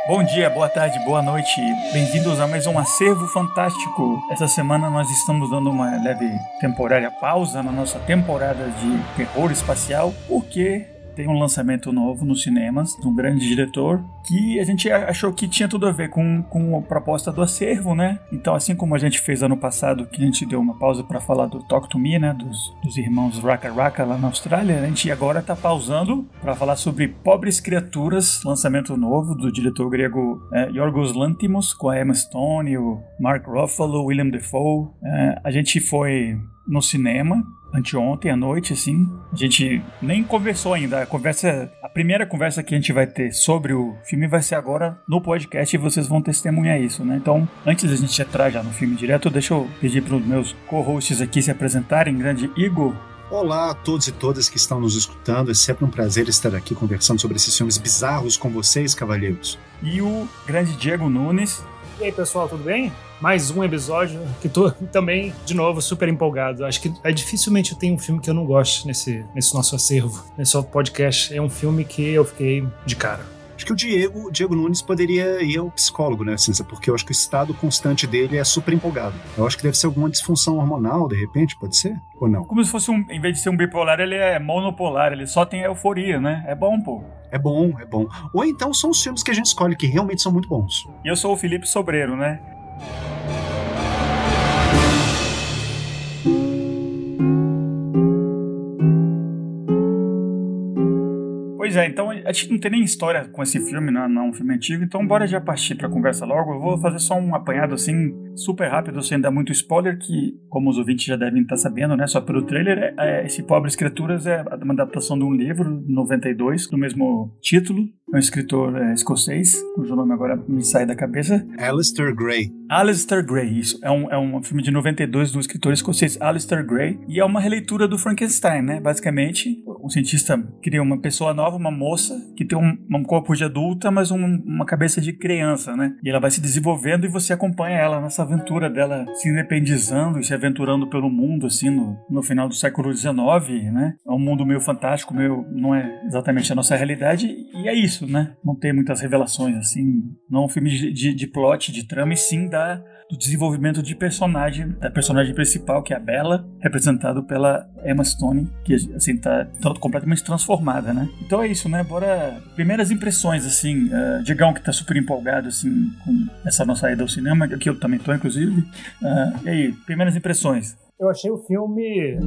Bom dia, boa tarde, boa noite. Bem-vindos a mais um Acervo Fantástico. Essa semana nós estamos dando uma leve temporária pausa na nossa temporada de terror espacial, porque tem um lançamento novo nos cinemas de um grande diretor que a gente achou que tinha tudo a ver com a proposta do acervo, né? Então, assim como a gente fez ano passado, que a gente deu uma pausa para falar do Talk to Me, né? Dos irmãos Raka Raka lá na Austrália, a gente agora tá pausando para falar sobre Pobres Criaturas, lançamento novo do diretor grego Yorgos Lanthimos, com a Emma Stone, o Mark Ruffalo, William Dafoe. A gente foi no cinema anteontem à noite, assim. A gente nem conversou ainda. A primeira conversa que a gente vai ter sobre o filme vai ser agora no podcast e vocês vão testemunhar isso, né? Então, antes da gente entrar já no filme direto, deixa eu pedir para os meus co-hosts aqui se apresentarem. Grande Igor. Olá a todos e todas que estão nos escutando. É sempre um prazer estar aqui conversando sobre esses filmes bizarros com vocês, cavalheiros. E o grande Diego Nunes. E aí, pessoal, tudo bem? Mais um episódio que tô também, de novo, super empolgado. Acho que dificilmente eu tenho um filme que eu não goste nesse nosso acervo, nesse nosso podcast. É um filme que eu fiquei de cara. Acho que o Diego Nunes poderia ir ao psicólogo, né, Cíntia? Porque eu acho que o estado constante dele é super empolgado. Eu acho que deve ser alguma disfunção hormonal, de repente, pode ser? Ou não? Como se fosse em vez de ser um bipolar, ele é monopolar, ele só tem a euforia, né? É bom, pô. É bom. Ou então são os filmes que a gente escolhe que realmente são muito bons. E eu sou o Felipe Sobreiro, né? Pois é, então a gente não tem nem história com esse filme, não é um filme antigo, então bora já partir pra conversa logo. Eu vou fazer só um apanhado assim, super rápido, sem dar muito spoiler, que, como os ouvintes já devem estar sabendo, né, só pelo trailer, esse Pobres Criaturas é uma adaptação de um livro, 92, do mesmo título. É um escritor escocês, cujo nome agora me sai da cabeça. Alistair Gray. Alistair Gray, isso. É um filme de 92 do escritor escocês Alistair Gray. E é uma releitura do Frankenstein, né? Basicamente, um cientista cria uma pessoa nova, uma moça, que tem um corpo de adulta, mas uma cabeça de criança, né? E ela vai se desenvolvendo e você acompanha ela nessa aventura dela se independizando e se aventurando pelo mundo, assim, no final do século XIX, né? É um mundo meio fantástico, não é exatamente a nossa realidade, e é isso, né? Não tem muitas revelações, assim. Não é um filme de plot, de trama, e sim do desenvolvimento de personagem, da personagem principal, que é a Bella, representado pela Emma Stone, que, assim, tá completamente transformada, né? Então é isso, né? Bora... Primeiras impressões, assim, Diegão, que tá super empolgado, assim, com essa nossa ida ao cinema, que eu também tô, inclusive. E aí, primeiras impressões? Eu achei o filme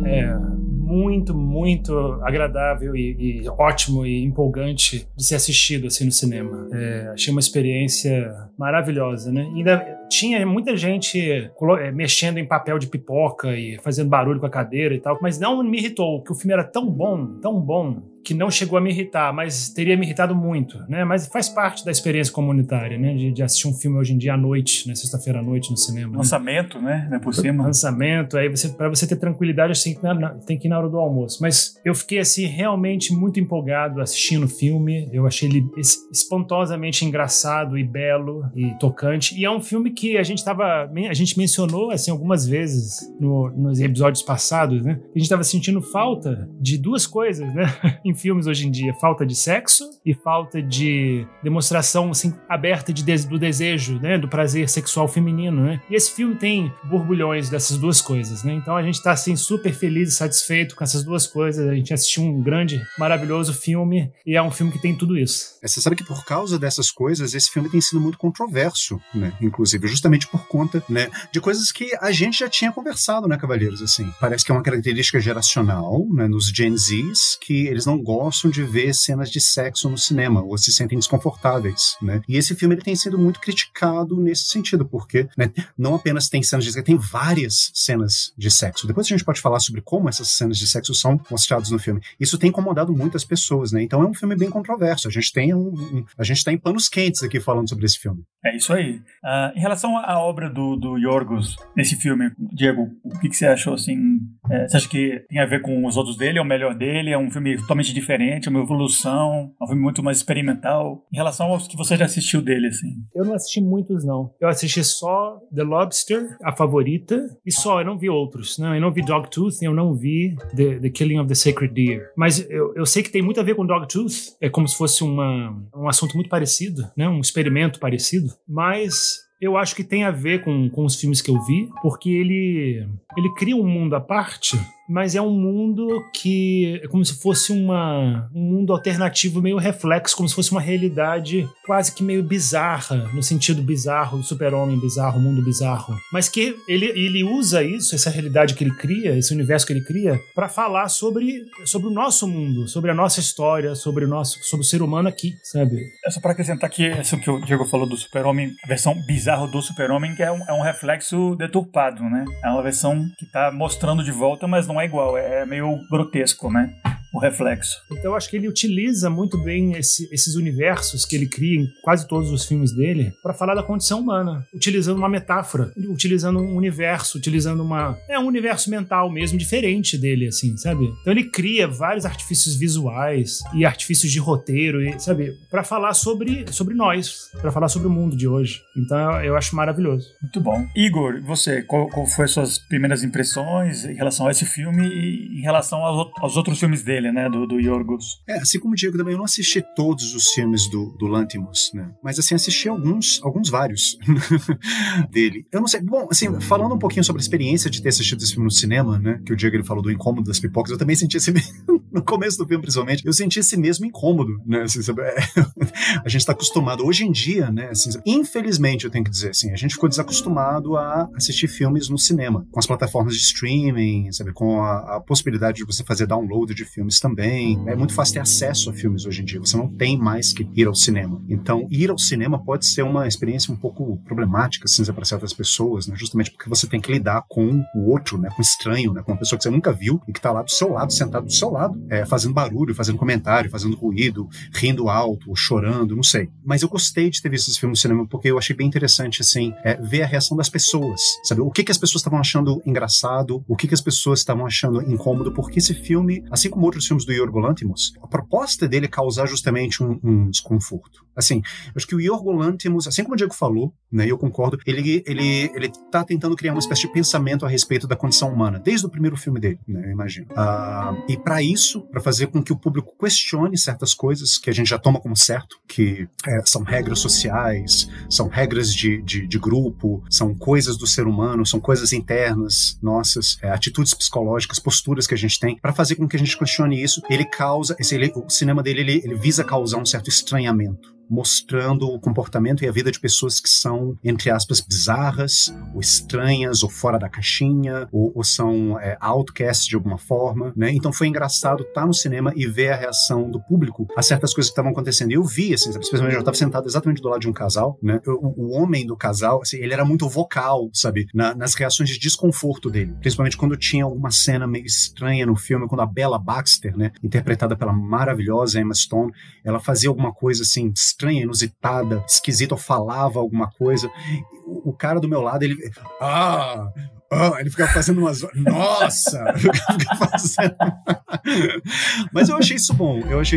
muito, muito agradável e ótimo e empolgante de ser assistido assim no cinema. Achei uma experiência maravilhosa, né? Ainda tinha muita gente mexendo em papel de pipoca e fazendo barulho com a cadeira e tal, mas não me irritou, porque o filme era tão bom, que não chegou a me irritar, mas teria me irritado muito, né? Mas faz parte da experiência comunitária, né? De assistir um filme hoje em dia à noite, né? Sexta-feira à noite no cinema. Lançamento, né? Por cima. Lançamento, aí pra você ter tranquilidade, você tem que ir na hora do almoço. Mas eu fiquei, assim, realmente muito empolgado assistindo o filme. Eu achei ele espantosamente engraçado e belo e tocante. E é um filme que a gente mencionou, assim, algumas vezes nos episódios passados, né? A gente tava sentindo falta de duas coisas, né? Em filmes hoje em dia, falta de sexo e falta de demonstração assim, aberta do desejo, né, do prazer sexual feminino, né? E esse filme tem borbulhões dessas duas coisas, né? Então a gente tá assim super feliz e satisfeito com essas duas coisas. A gente assistiu um grande, maravilhoso filme e é um filme que tem tudo isso. Você sabe que por causa dessas coisas, esse filme tem sido muito controverso, né? Inclusive, justamente por conta, né, de coisas que a gente já tinha conversado, né, cavalheiros? Assim, parece que é uma característica geracional, né, nos Gen Zs, que eles não gostam de ver cenas de sexo no cinema, ou se sentem desconfortáveis, né? E esse filme ele tem sido muito criticado nesse sentido, porque, né, não apenas tem cenas de sexo, tem várias cenas de sexo. Depois a gente pode falar sobre como essas cenas de sexo são mostradas no filme. Isso tem incomodado muitas pessoas, né? Então é um filme bem controverso. A gente tá em panos quentes aqui falando sobre esse filme. É isso aí. Em relação à obra do Yorgos nesse filme, Diego, o que você achou, assim? Você acha que tem a ver com os outros dele? É o melhor dele? É um filme totalmente totalmente diferente, é uma evolução, é um filme muito mais experimental em relação aos que você já assistiu dele, assim. Eu não assisti muitos, não. Eu assisti só The Lobster, A Favorita, e só, eu não vi outros. Não, eu não vi Dogtooth, eu não vi The Killing of the Sacred Deer. Mas eu sei que tem muito a ver com Dogtooth, é como se fosse um assunto muito parecido, né? Um experimento parecido, mas eu acho que tem a ver com os filmes que eu vi, porque ele cria um mundo à parte, mas é um mundo que é como se fosse um mundo alternativo meio reflexo, como se fosse uma realidade quase que meio bizarra, no sentido bizarro, do super-homem bizarro, mundo bizarro. Mas que ele usa isso, essa realidade que ele cria, esse universo que ele cria, para falar sobre o nosso mundo, sobre a nossa história, sobre o ser humano aqui, sabe? É só para acrescentar que isso que o Diego falou do super-homem, a versão bizarra do super-homem, que é um reflexo deturpado, né? É uma versão que tá mostrando de volta, mas não é igual, é meio grotesco, né? O reflexo. Então eu acho que ele utiliza muito bem esses universos que ele cria em quase todos os filmes dele para falar da condição humana, utilizando uma metáfora, utilizando um universo, utilizando um universo mental mesmo diferente dele, assim, sabe? Então ele cria vários artifícios visuais e artifícios de roteiro, sabe? Para falar sobre nós, para falar sobre o mundo de hoje. Então eu acho maravilhoso. Muito bom. Igor, você, qual foi as suas primeiras impressões em relação a esse filme e em relação aos outros filmes dele? Né, do Yorgos. Assim como o Diego também, eu não assisti todos os filmes do Lanthimos, né? Mas assim, assisti alguns vários dele. Eu não sei, bom, assim, falando um pouquinho sobre a experiência de ter assistido esse filme no cinema, né, que o Diego ele falou do incômodo das pipocas, eu também senti esse no começo do filme, principalmente, eu senti esse mesmo incômodo, né, assim, sabe? A gente tá acostumado, hoje em dia, né, assim, infelizmente eu tenho que dizer, assim, a gente ficou desacostumado a assistir filmes no cinema, com as plataformas de streaming, sabe, com a possibilidade de você fazer download de filmes também. É muito fácil ter acesso a filmes hoje em dia. Você não tem mais que ir ao cinema. Então, ir ao cinema pode ser uma experiência um pouco problemática, assim, para certas pessoas, né? Justamente porque você tem que lidar com o outro, né? Com o estranho, né? Com uma pessoa que você nunca viu e que tá lá do seu lado, sentado do seu lado, fazendo barulho, fazendo comentário, fazendo ruído, rindo alto, chorando, não sei. Mas eu gostei de ter visto esse filme no cinema porque eu achei bem interessante, assim, ver a reação das pessoas, sabe? O que as pessoas estavam achando engraçado, o que as pessoas estavam achando incômodo, porque esse filme, assim como outros filmes do Yorgos Lanthimos, a proposta dele é causar justamente um desconforto. Assim, eu acho que o Yorgos Lanthimos, assim como o Diego falou, né, eu concordo, ele tá tentando criar uma espécie de pensamento a respeito da condição humana, desde o primeiro filme dele, né, eu imagino. E para isso, para fazer com que o público questione certas coisas que a gente já toma como certo, que são regras sociais, são regras de grupo, são coisas do ser humano, são coisas internas nossas, atitudes psicológicas, posturas que a gente tem, para fazer com que a gente questione isso. Ele causa, o cinema dele, ele visa causar um certo estranhamento, mostrando o comportamento e a vida de pessoas que são, entre aspas, bizarras, ou estranhas, ou fora da caixinha, ou são outcasts de alguma forma, né? Então foi engraçado estar no cinema e ver a reação do público a certas coisas que estavam acontecendo. E eu vi, assim, especialmente eu estava sentado exatamente do lado de um casal, né? O homem do casal, assim, ele era muito vocal, sabe? Nas reações de desconforto dele. Principalmente quando tinha alguma cena meio estranha no filme, quando a Bella Baxter, né? Interpretada pela maravilhosa Emma Stone, ela fazia alguma coisa, assim, estranha, inusitada, esquisita, ou falava alguma coisa. O cara do meu lado, ele ficava fazendo umas... Nossa! Ele ficava fazendo... Mas eu achei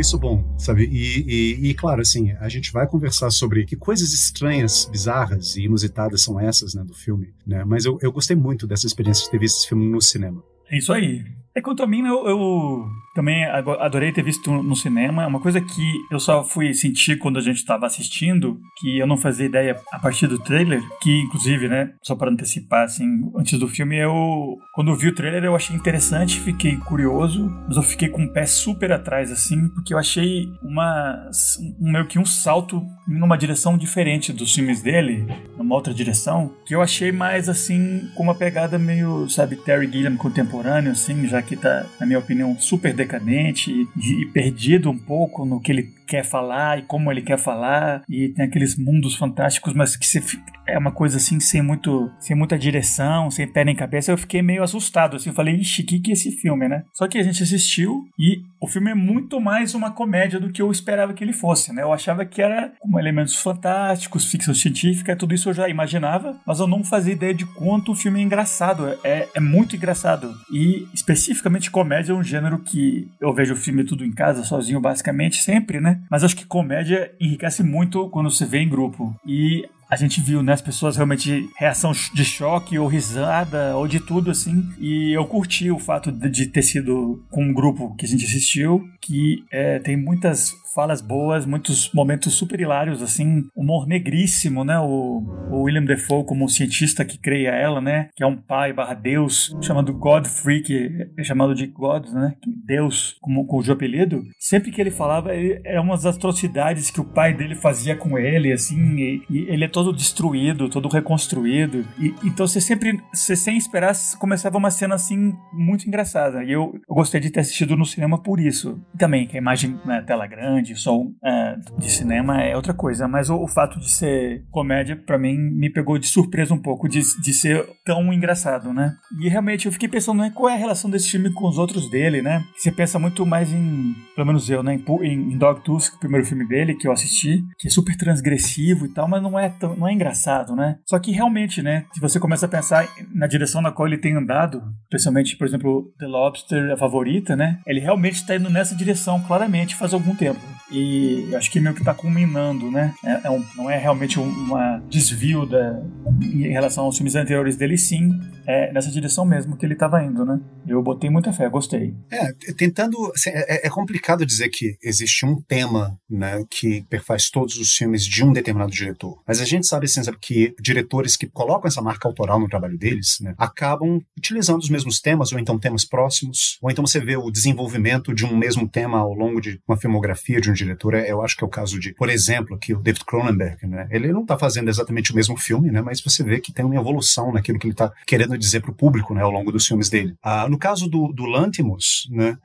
isso bom, sabe? E claro, assim, a gente vai conversar sobre que coisas estranhas, bizarras e inusitadas são essas, né, do filme, né? Mas eu gostei muito dessa experiência de ter visto esse filme no cinema. É isso aí. Quanto a mim, eu também adorei ter visto no cinema. É uma coisa que eu só fui sentir quando a gente estava assistindo, que eu não fazia ideia a partir do trailer, que inclusive, né, só para antecipar, assim, antes do filme, quando eu vi o trailer eu achei interessante, fiquei curioso, mas eu fiquei com o pé super atrás, assim, porque eu achei meio que um salto numa direção diferente dos filmes dele, numa outra direção, que eu achei mais, assim, com uma pegada meio, sabe, Terry Gilliam contemporâneo, assim, já que tá, na minha opinião, super decadente e perdido um pouco no que ele quer falar e como ele quer falar, e tem aqueles mundos fantásticos, mas que é uma coisa assim, sem muita direção, sem pé nem cabeça. Eu fiquei meio assustado, assim, eu falei, ixi, que é esse filme, né? Só que a gente assistiu e o filme é muito mais uma comédia do que eu esperava que ele fosse, né? Eu achava que era com elementos fantásticos, ficção científica, tudo isso eu já imaginava, mas eu não fazia ideia de quanto o filme é engraçado. É muito engraçado. E especificamente comédia é um gênero que eu vejo o filme tudo em casa, sozinho, basicamente, sempre, né? Mas acho que comédia enriquece muito quando você vê em grupo. E a gente viu, né, as pessoas realmente reação de choque ou risada ou de tudo, assim. E eu curti o fato de ter sido com um grupo que a gente assistiu, que tem muitas falas boas, muitos momentos super hilários, assim, humor negríssimo, né? O William Dafoe como um cientista que cria ela, né? Que é um pai / Deus, chamado Godfrey, que é chamado de God, né? Deus, como com o apelido. Sempre que ele falava, era umas atrocidades que o pai dele fazia com ele, assim, e ele é todo destruído, todo reconstruído. Então você sem esperar, começava uma cena, assim, muito engraçada. E eu gostei de ter assistido no cinema por isso. E também, que a imagem na tela grande, som de cinema é outra coisa, mas o fato de ser comédia, pra mim, me pegou de surpresa um pouco, de ser tão engraçado, né? E realmente eu fiquei pensando, né, qual é a relação desse filme com os outros dele, né? Você pensa muito mais pelo menos eu, né, em Dogtooth, o primeiro filme dele que eu assisti, que é super transgressivo e tal, mas não é engraçado, né? Só que realmente, né, se você começa a pensar na direção na qual ele tem andado, especialmente, por exemplo, The Lobster, a favorita, né? Ele realmente está indo nessa direção, claramente, faz algum tempo. E acho que meio que tá culminando, né? Não é realmente um desvio em relação aos filmes anteriores dele, sim. É nessa direção mesmo que ele tava indo, né? Eu botei muita fé, gostei. Assim, é complicado dizer que existe um tema, né, que perfaz todos os filmes de um determinado diretor. Mas a gente sabe, assim, que diretores que colocam essa marca autoral no trabalho deles, né, acabam utilizando os mesmos temas, ou então temas próximos, ou então você vê o desenvolvimento de um mesmo tema ao longo de uma filmografia de um diretor. Eu acho que é o caso de, por exemplo, aqui o David Cronenberg, né? Ele não está fazendo exatamente o mesmo filme, né? Mas você vê que tem uma evolução naquilo que ele está querendo dizer para o público, né, ao longo dos filmes dele. No caso do Lanthimos, né,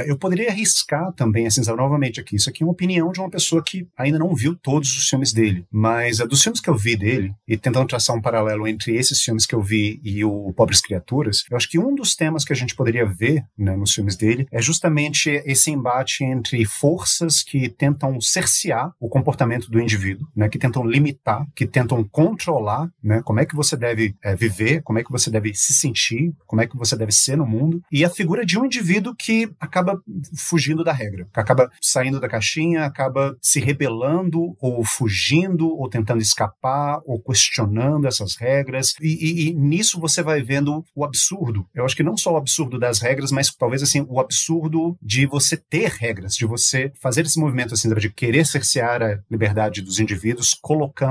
eu poderia arriscar também, assim, novamente aqui, isso aqui é uma opinião de uma pessoa que ainda não viu todos os filmes dele, mas dos filmes que eu vi dele, e tentando traçar um paralelo entre esses filmes que eu vi e o Pobres Criaturas, eu acho que um dos temas que a gente poderia ver, né, nos filmes dele é justamente esse embate entre forças que tentam cercear o comportamento do indivíduo, né, que tentam limitar, que tentam controlar, né, como é que você deve viver, como é que você deve se sentir, como é que você deve ser no mundo, e a figura de um indivíduo que acaba fugindo da regra, que acaba saindo da caixinha, acaba se rebelando, ou fugindo, ou tentando escapar, ou questionando essas regras, e nisso você vai vendo o absurdo. Eu acho que não só o absurdo das regras, mas talvez, assim, o absurdo de você ter regras, de você fazer esse movimento, assim, de querer cercear a liberdade dos indivíduos,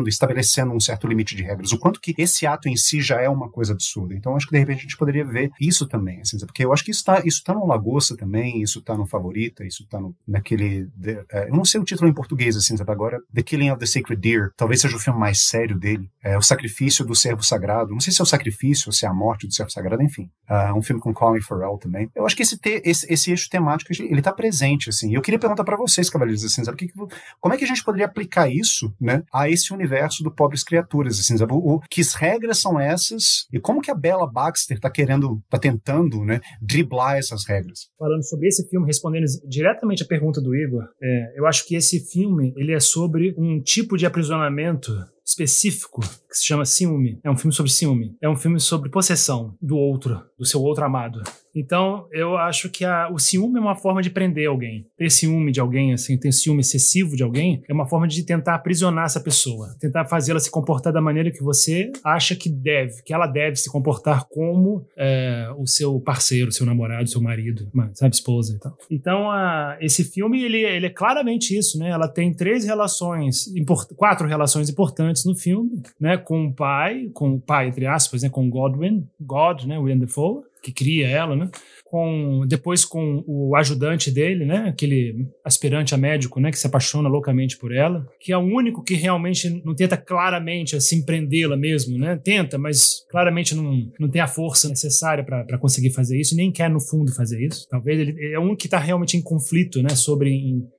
estabelecendo um certo limite de regras. O quanto que esse ato em si já é uma coisa absurda. Então, acho que, de repente, a gente poderia ver isso também, assim, porque eu acho que isso tá no Lagosta também, isso tá no Favorita, isso tá naquele... eu não sei o título em português, assim, sabe? Agora, The Killing of the Sacred Deer, talvez seja o filme mais sério dele, O Sacrifício do Servo Sagrado, não sei se é o sacrifício ou se é a morte do Servo Sagrado, enfim. Um filme com Colin Farrell também. Eu acho que esse eixo temático, ele tá presente, assim. E eu queria perguntar para vocês, cavaleiros, assim, sabe? Como é que a gente poderia aplicar isso, né, a esse universo do Pobres Criaturas, assim, sabe? Que regras são essas e como que a Bella Baxter tá tentando, né, driblar essas regras? Falando sobre esse filme, respondendo diretamente a pergunta do Igor, eu acho que esse filme, ele é sobre um tipo de aprisionamento específico que se chama ciúme. É um filme sobre ciúme. É um filme sobre possessão do outro, do seu outro amado. Então, eu acho que o ciúme é uma forma de prender alguém. Ter ciúme de alguém, assim, ter ciúme excessivo de alguém, é uma forma de tentar aprisionar essa pessoa. Tentar fazê-la se comportar da maneira que você acha que ela deve se comportar como o seu parceiro, seu namorado, seu marido, sabe, esposa e tal. Então, esse filme, ele é claramente isso, né? Ela tem 4 relações importantes no filme, né? Com o pai, entre aspas, né? Com God, né? William Dafoe. que cria ela, né? Depois com o ajudante dele, né, aquele aspirante a médico, né, que se apaixona loucamente por ela, que é o único que realmente não tenta claramente assim prendê-la mesmo, né? Tenta, mas claramente não tem a força necessária para conseguir fazer isso, nem quer no fundo fazer isso. Talvez ele é o único que está realmente em conflito, né,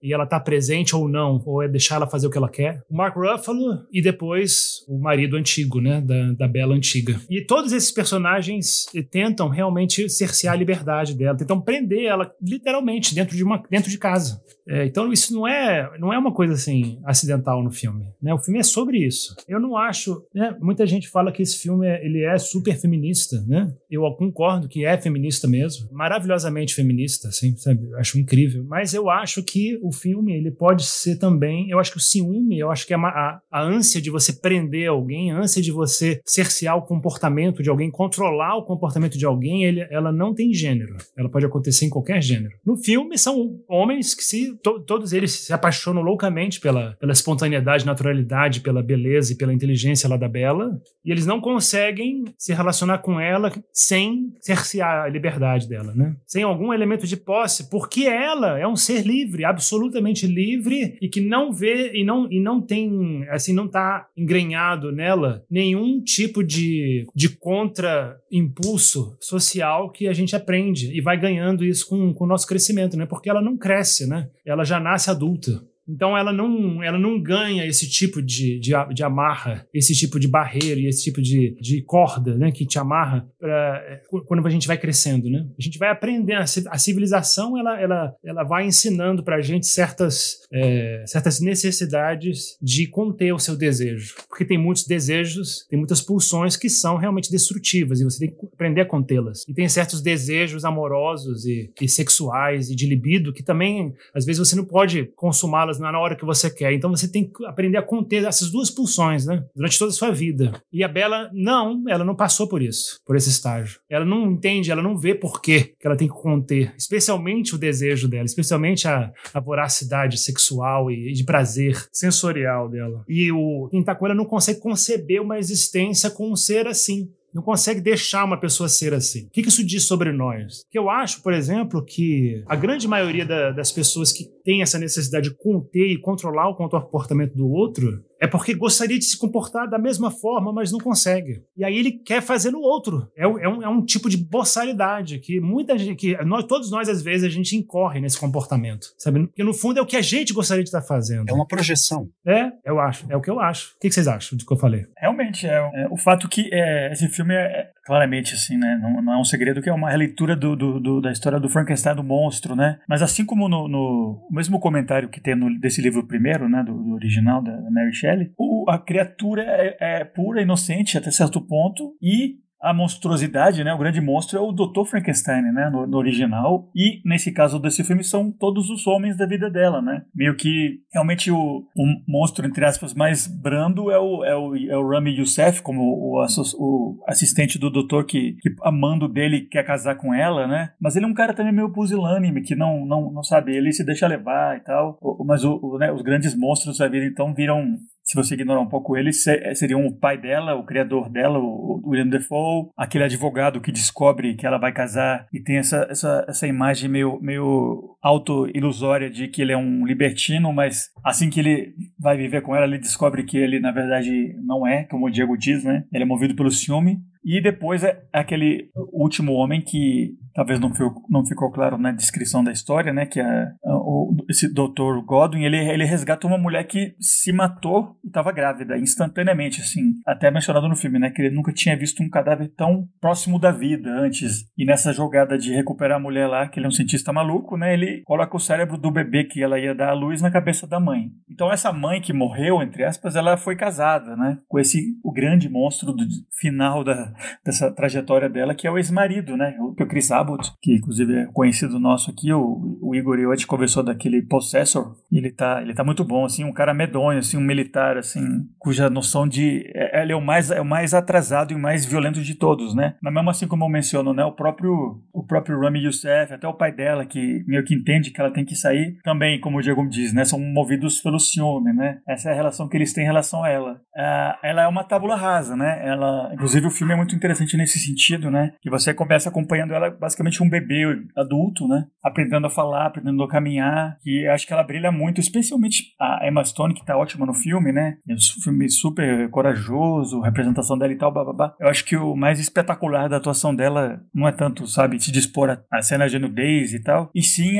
e ela tá presente ou não, ou é deixar ela fazer o que ela quer. O Mark Ruffalo e depois o marido antigo, né, da Bella antiga. E todos esses personagens tentam realmente cercear a liberdade dela, tentam prender ela literalmente dentro de casa. Então isso não é uma coisa assim acidental no filme, né? O filme é sobre isso. Eu não acho, né? Muita gente fala que esse filme ele é super feminista, né? Eu concordo que é feminista mesmo, maravilhosamente feminista, assim, sabe? Eu acho incrível. Mas eu acho que o filme ele pode ser também, eu acho que o ciúme, eu acho que a ânsia de você prender alguém, a ânsia de você cercear o comportamento de alguém, controlar o comportamento de alguém, ela não tem gênero. Ela pode acontecer em qualquer gênero. No filme, são homens que todos eles se apaixonam loucamente pela espontaneidade, naturalidade, pela beleza e pela inteligência lá da Bella, e eles não conseguem se relacionar com ela sem cercear a liberdade dela, né? Sem algum elemento de posse, porque ela é um ser livre, absolutamente livre, e que não vê e não tem, assim, não tá engrenhado nela nenhum tipo de contra-impulso social que a gente aprende e vai ganhando isso com o nosso crescimento, né? Porque ela não cresce, né? Ela já nasce adulta. Então ela não ganha esse tipo de amarra, esse tipo de barreira e esse tipo de corda, né, que te amarra quando a gente vai crescendo, né? A gente vai aprendendo. A civilização ela vai ensinando pra gente certas necessidades de conter o seu desejo. Porque tem muitos desejos, tem muitas pulsões que são realmente destrutivas e você tem que aprender a contê-las. E tem certos desejos amorosos e sexuais e de libido que também, às vezes, você não pode consumá-las na hora que você quer. Então você tem que aprender a conter essas duas pulsões, né? Durante toda a sua vida. E a Bella, ela não passou por isso, por esse estágio. Ela não entende, ela não vê por que ela tem que conter, especialmente o desejo dela, especialmente a voracidade sexual e de prazer sensorial dela. E quem tá com ela não consegue conceber uma existência com um ser assim. Não consegue deixar uma pessoa ser assim. O que isso diz sobre nós? Que eu acho, por exemplo, que a grande maioria das pessoas que tem essa necessidade de conter e controlar o comportamento do outro é porque gostaria de se comportar da mesma forma, mas não consegue. E aí ele quer fazer no outro. É um tipo de boçalidade que muita gente, todos nós, às vezes, a gente incorre nesse comportamento, sabe? Porque no fundo é o que a gente gostaria de estar fazendo. É uma projeção. Eu acho. É o que eu acho. O que vocês acham do que eu falei? Realmente, o fato que esse filme é claramente assim, né? Não é um segredo que é uma releitura da história do Frankenstein, do monstro, né? Mas assim como no mesmo comentário que tem desse livro primeiro, né? Do original, da Mary Shelley, a criatura é pura, inocente até certo ponto, e a monstruosidade, né, o grande monstro é o Dr. Frankenstein, né, no original, e nesse caso desse filme são todos os homens da vida dela, né, meio que realmente o monstro, entre aspas, mais brando é o Rami Youssef, como o assistente do doutor que amando dele quer casar com ela, né, mas ele é um cara também meio pusilânime, que não sabe, ele se deixa levar e tal, mas né, os grandes monstros da vida então viram, se você ignorar um pouco eles, seriam o pai dela, o criador dela, o William Dafoe, aquele advogado que descobre que ela vai casar e tem essa imagem meio auto-ilusória de que ele é um libertino, mas assim que ele vai viver com ela, ele descobre que ele, na verdade, não é, como o Diego diz, né? Ele é movido pelo ciúme. E depois é aquele último homem que talvez não ficou claro na descrição da história, né? Que esse Dr. Godwin, ele resgata uma mulher que se matou e estava grávida instantaneamente, assim. Até mencionado no filme, né? Que ele nunca tinha visto um cadáver tão próximo da vida antes. E nessa jogada de recuperar a mulher lá, que ele é um cientista maluco, né? Ele coloca o cérebro do bebê que ela ia dar à luz na cabeça da mãe. Então essa mãe que morreu, entre aspas, ela foi casada, né? Com o grande monstro do final dessa trajetória dela, que é o ex-marido, né? O Chris Abbott, que inclusive é conhecido nosso aqui, o Igor e eu, a gente conversou passou daquele Possessor, ele tá muito bom, assim, um cara medonho, assim, um militar, assim, cuja noção de... Ele é o mais atrasado e o mais violento de todos, né? Mas mesmo assim, como eu menciono, né, o próprio Rami Youssef, até o pai dela, que meio que entende que ela tem que sair, também, como o Diego diz, né, são movidos pelo ciúme, né? Essa é a relação que eles têm em relação a ela. Ela é uma tábula rasa, né? Inclusive, o filme é muito interessante nesse sentido, né? Que você começa acompanhando ela basicamente um bebê adulto, né? Aprendendo a falar, aprendendo a caminhar, e acho que ela brilha muito, especialmente a Emma Stone, que tá ótima no filme, né? É um filme super corajoso, representação dela e tal, bababá. Eu acho que o mais espetacular da atuação dela não é tanto, sabe, se dispor a cena de nudez e tal, e sim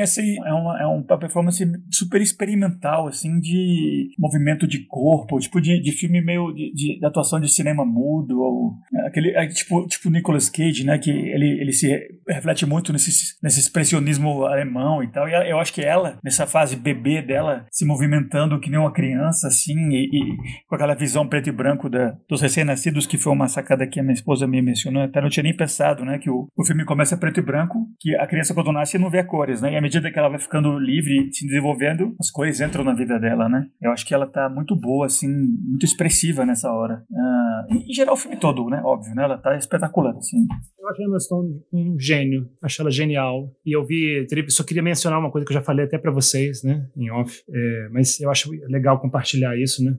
uma performance super experimental, assim, de movimento de corpo, tipo de filme meio de atuação de cinema mudo, ou aquele tipo Nicolas Cage, né, que ele se reflete muito nesse expressionismo alemão e tal, e eu acho que ela, nessa fase bebê dela, se movimentando que nem uma criança, assim, e com aquela visão preto e branco dos recém-nascidos, que foi uma sacada que a minha esposa me mencionou, até não tinha nem pensado, né, que o filme começa preto e branco, que a criança quando nasce não vê cores, né, e à medida que ela vai ficando livre, se desenvolvendo, as cores entram na vida dela, né. Eu acho que ela tá muito boa, assim, muito expressiva nessa hora. Em geral, o filme todo, né, óbvio, né, ela tá espetacular, assim. Eu acho a Emma Stone um gênio, acho ela genial, e eu só queria mencionar uma coisa que eu já falei até pra vocês, né, em off, mas eu acho legal compartilhar isso, né.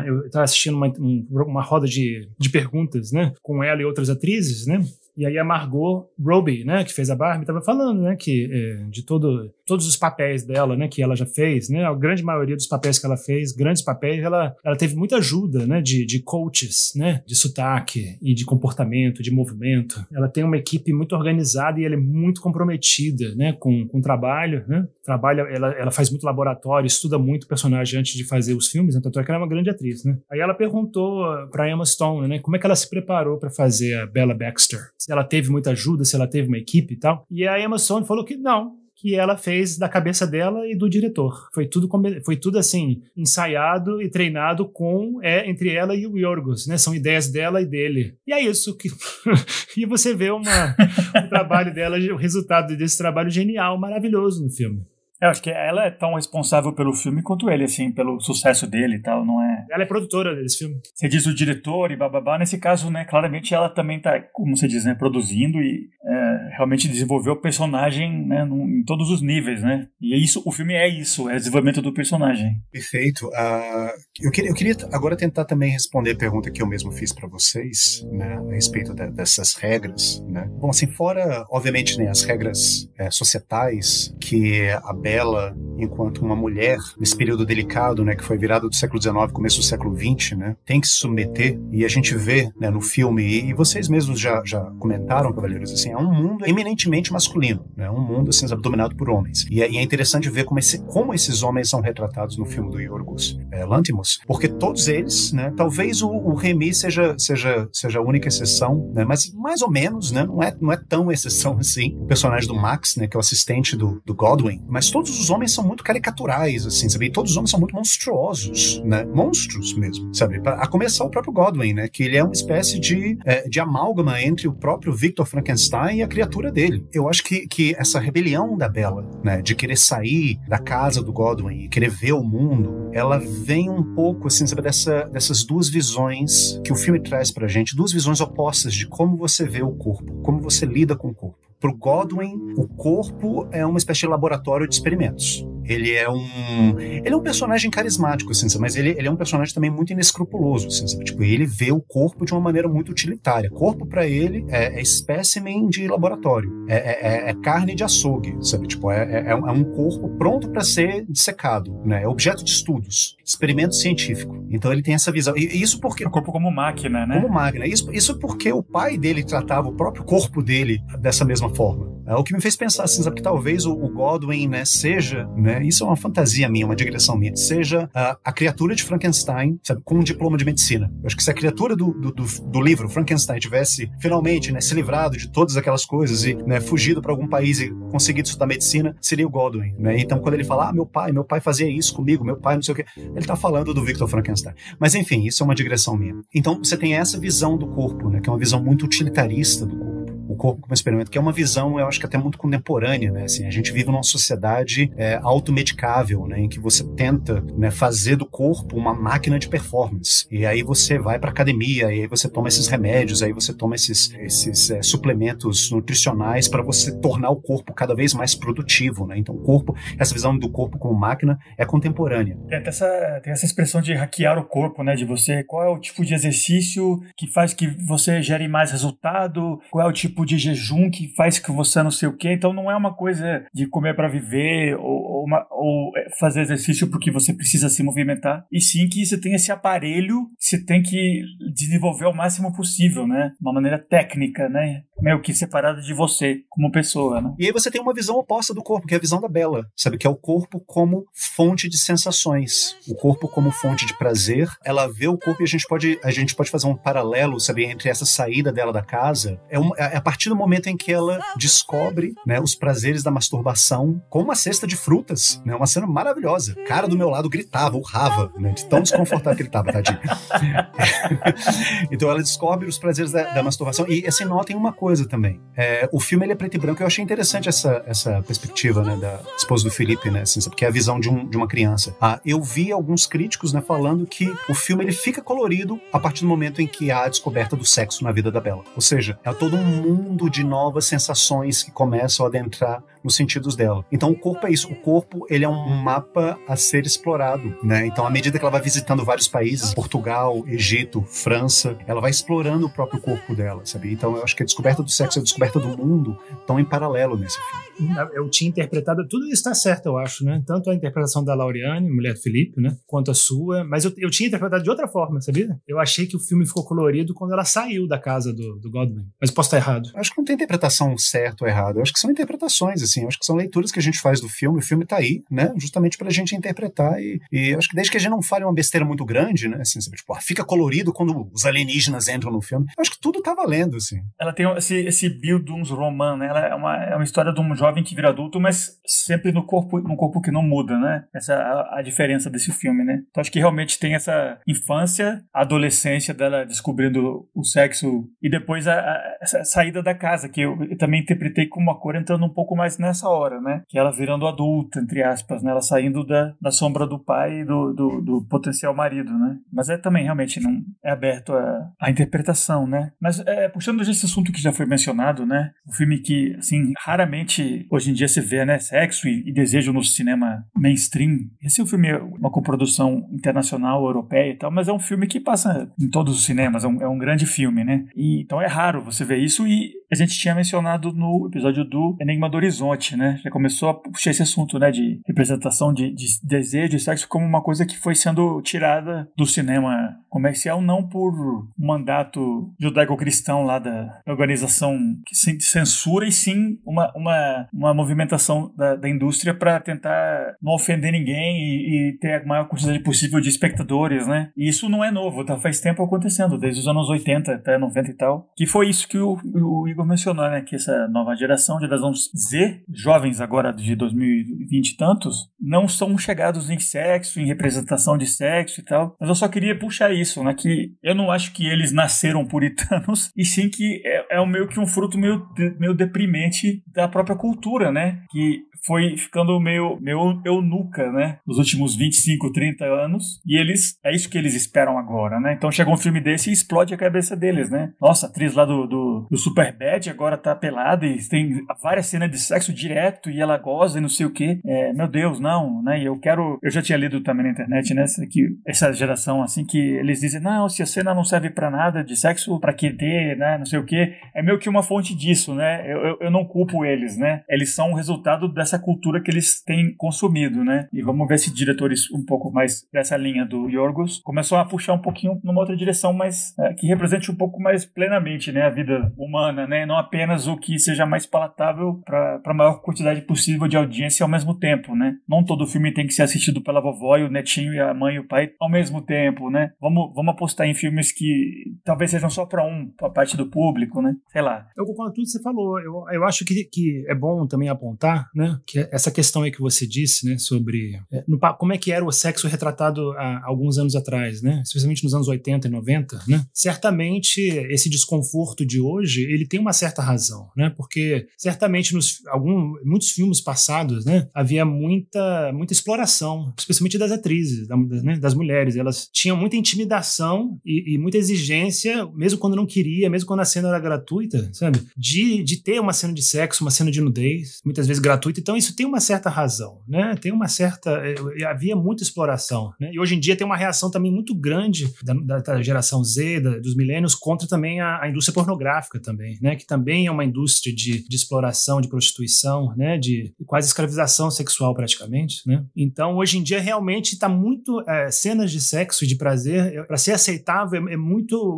Eu tava assistindo uma roda de perguntas, né, com ela e outras atrizes, né. E aí a Margot Robbie, né, que fez a Barbie, estava falando, né, que de todos os papéis dela, né, que ela já fez, né, a grande maioria dos papéis que ela fez, grandes papéis, ela teve muita ajuda, né, de coaches, né, de sotaque e de comportamento, de movimento. Ela tem uma equipe muito organizada e ela é muito comprometida, né, com o trabalho, né. Ela faz muito laboratório, estuda muito personagem antes de fazer os filmes, né, tanto é que ela é uma grande atriz, né. Aí ela perguntou para Emma Stone, né, como é que ela se preparou para fazer a Bella Baxter. Se ela teve muita ajuda, se ela teve uma equipe e tal. E a Emma Stone falou que não, que ela fez da cabeça dela e do diretor. Foi tudo assim, ensaiado e treinado entre ela e o Yorgos, né? São ideias dela e dele. E é isso. E você vê o trabalho dela, o resultado desse trabalho genial, maravilhoso no filme. Eu acho que ela é tão responsável pelo filme quanto ele, assim, pelo sucesso dele e tal, não é? Ela é produtora desse filme. Você diz o diretor e bababá, nesse caso, né, claramente ela também tá, como você diz, né, produzindo e realmente desenvolveu o personagem, né, em todos os níveis, né? E o filme é desenvolvimento do personagem. Perfeito. Eu queria agora tentar também responder a pergunta que eu mesmo fiz para vocês, né, a respeito dessas regras, né? Bom, assim, fora, obviamente, né, as regras societais que a Bella, enquanto uma mulher, nesse período delicado, né, que foi virado do século XIX, começo do século XX, né, tem que se submeter, e a gente vê, né, no filme, e vocês mesmos já comentaram, cavalheiros, assim, é um mundo eminentemente masculino, né, um mundo, assim, dominado por homens. E é interessante ver como esses homens são retratados no filme do Yorgos Lanthimos, porque todos eles, né, talvez o Remy seja a única exceção, né, mas mais ou menos, né, não é tão exceção assim, o personagem do Max, né, que é o assistente do Godwin, mas todos os homens são muito caricaturais, assim, sabe? E todos os homens são muito monstruosos, né? Monstros mesmo, sabe? A começar o próprio Godwin, né? Que ele é uma espécie de amálgama entre o próprio Victor Frankenstein e a criatura dele. Eu acho que essa rebelião da Bella, né? De querer sair da casa do Godwin e querer ver o mundo, ela vem um pouco, assim, sabe? Dessas duas visões que o filme traz pra gente, duas visões opostas de como você vê o corpo, como você lida com o corpo. Pro Godwin, o corpo é uma espécie de laboratório de experimentos. Ele é um personagem carismático, assim, mas ele é um personagem também muito inescrupuloso, assim, sabe? Tipo, ele vê o corpo de uma maneira muito utilitária. Corpo para ele é espécimen de laboratório, é carne de açougue, sabe? Tipo, é um corpo pronto para ser dissecado, né? É objeto de estudos, experimento científico. Então ele tem essa visão. E isso porque o corpo como máquina, né? Como máquina. Isso porque o pai dele tratava o próprio corpo dele dessa mesma forma. O que me fez pensar, assim, sabe, que talvez o Godwin, né, seja, né, isso é uma fantasia minha, uma digressão minha, seja a criatura de Frankenstein, sabe, com um diploma de medicina. Eu acho que se a criatura do livro Frankenstein tivesse finalmente, né, se livrado de todas aquelas coisas e, né, fugido para algum país e conseguido estudar medicina, seria o Godwin, né? Então quando ele fala, meu pai fazia isso comigo, meu pai não sei o quê, ele tá falando do Victor Frankenstein. Mas enfim, isso é uma digressão minha. Então você tem essa visão do corpo, né, que é uma visão muito utilitarista do corpo. O corpo como experimento, que é uma visão, eu acho que até muito contemporânea, né? Assim, a gente vive numa sociedade automedicável, né? Em que você tenta, né, fazer do corpo uma máquina de performance. E aí você vai pra academia, e aí você toma esses remédios, aí você toma esses suplementos nutricionais para você tornar o corpo cada vez mais produtivo, né? Então, essa visão do corpo como máquina é contemporânea. Tem essa expressão de hackear o corpo, né? De você, qual é o tipo de exercício que faz que você gere mais resultado, qual é o tipo de jejum que faz que você não sei o quê. Então, não é uma coisa de comer para viver ou fazer exercício porque você precisa se movimentar, e sim que você tem esse aparelho, você tem que desenvolver o máximo possível, né? De uma maneira técnica, né? Meio que separada de você como pessoa, né? E aí você tem uma visão oposta do corpo, que é a visão da Bella, sabe? Que é o corpo como fonte de sensações, o corpo como fonte de prazer. Ela vê o corpo e a gente pode fazer um paralelo, sabe? Entre essa saída dela da casa, é a partir do momento em que ela descobre, né, os prazeres da masturbação com uma cesta de frutas, né? Uma cena maravilhosa. O cara do meu lado gritava, urrava, né? De tão desconfortável que ele tava, tadinho. Então ela descobre os prazeres da masturbação. E assim, notem uma coisa também. O filme ele é preto e branco. Eu achei interessante essa perspectiva, né, da esposa do Felipe, né? Assim, porque é a visão de uma criança. Eu vi alguns críticos, né, falando que o filme ele fica colorido a partir do momento em que há a descoberta do sexo na vida da Bella. Ou seja, é todo um mundo de novas sensações que começam a adentrar nos sentidos dela. Então o corpo é isso. O corpo ele é um mapa a ser explorado, né? Então à medida que ela vai visitando vários países, Portugal, Egito, França, ela vai explorando o próprio corpo dela, sabe? Então eu acho que a descoberta do sexo e a descoberta do mundo estão em paralelo nesse filme. Eu tinha interpretado, tudo isso está certo, eu acho, né? Tanto a interpretação da Lauriane, mulher do Felipe, né? Quanto a sua, mas eu tinha interpretado de outra forma, sabia? Eu achei que o filme ficou colorido quando ela saiu da casa do Godwin, mas posso estar errado. Acho que não tem interpretação certa ou errada, eu acho que são interpretações, assim, eu acho que são leituras que a gente faz do filme, o filme tá aí, né? Justamente pra gente interpretar e acho que desde que a gente não fale uma besteira muito grande, né? Assim, sabe? Tipo, fica colorido quando os alienígenas entram no filme. Eu acho que tudo tá valendo, assim. Ela tem esse Bildungsroman, né? Ela é uma história de um jovem que vira adulto, mas sempre num corpo que não muda, né? Essa é a diferença desse filme, né? Então acho que realmente tem essa infância, a adolescência dela descobrindo o sexo e depois essa saída da casa, que eu também interpretei como uma cor entrando um pouco mais nessa hora, né? Que ela virando adulta, entre aspas, né? Ela saindo da sombra do pai e do potencial marido, né? Mas também realmente não é aberto à interpretação, né? Mas puxando desse assunto que já foi mencionado, né? Um filme que, assim, raramente hoje em dia se vê, né? Sexo e desejo no cinema mainstream. Esse é um filme, uma coprodução internacional, europeia e tal, mas é um filme que passa em todos os cinemas, é um grande filme, né? E, então é raro você ver isso, e a gente tinha mencionado no episódio do Enigma do Horizonte, né? Já começou a puxar esse assunto, né? De representação de desejo e sexo como uma coisa que foi sendo tirada do cinema comercial, não por um mandato judaico-cristão lá da organização que censura, e sim uma movimentação da indústria para tentar não ofender ninguém e ter a maior quantidade possível de espectadores, né? E isso não é novo, tá? Faz tempo acontecendo, desde os anos 80 até 90 e tal, que foi isso que o Igor mencionou, né? Que essa nova geração Z, jovens agora de 2020 e tantos, não são chegados em sexo, em representação de sexo e tal, mas eu só queria puxar isso, né? Que eu não acho que eles nasceram puritanos, e sim que é meio que um fruto meio deprimente da própria cultura, né? Que foi ficando meio eunuca, né? Nos últimos 25, 30 anos. E é isso que eles esperam agora, né? Então chega um filme desse e explode a cabeça deles, né? Nossa, a atriz lá do Superbad agora tá pelada e tem várias cenas de sexo direto e ela goza e não sei o quê. Meu Deus, não, né? E eu já tinha lido também na internet, né? Que essa geração, assim, que eles dizem, não, se a cena não serve pra nada de sexo, pra que ter, né? Não sei o quê. É meio que uma fonte disso, né? Eu não culpo eles, né? Eles são o resultado dessa cultura que eles têm consumido, né? E vamos ver se diretores um pouco mais dessa linha do Yorgos começam a puxar um pouquinho numa outra direção, mas que represente um pouco mais plenamente, né, a vida humana, né? Não apenas o que seja mais palatável para a maior quantidade possível de audiência ao mesmo tempo, né? Não todo filme tem que ser assistido pela vovó e o netinho e a mãe e o pai ao mesmo tempo, né? Vamos apostar em filmes que talvez sejam só para parte do público, né? né? Sei lá. Eu concordo com tudo que você falou. Eu acho que é bom também apontar, né, que essa questão aí que você disse, né, sobre como é que era o sexo retratado há alguns anos atrás, né, especialmente nos anos 80 e 90, né, certamente esse desconforto de hoje, ele tem uma certa razão, né, porque certamente muitos filmes passados, né, havia muita exploração, especialmente das atrizes, né, das mulheres. Elas tinham muita intimidação e muita exigência, mesmo quando não queria, mesmo quando a cena era gratuita, sabe, de ter uma cena de sexo, uma cena de nudez, muitas vezes gratuita. Então isso tem uma certa razão, né, tem uma certa... havia muita exploração, né, e hoje em dia tem uma reação também muito grande da geração Z, dos milênios, contra também a indústria pornográfica também, né, que também é uma indústria de exploração, de prostituição, né, de quase escravização sexual praticamente, né. Então hoje em dia realmente está muito cenas de sexo e de prazer, para ser aceitável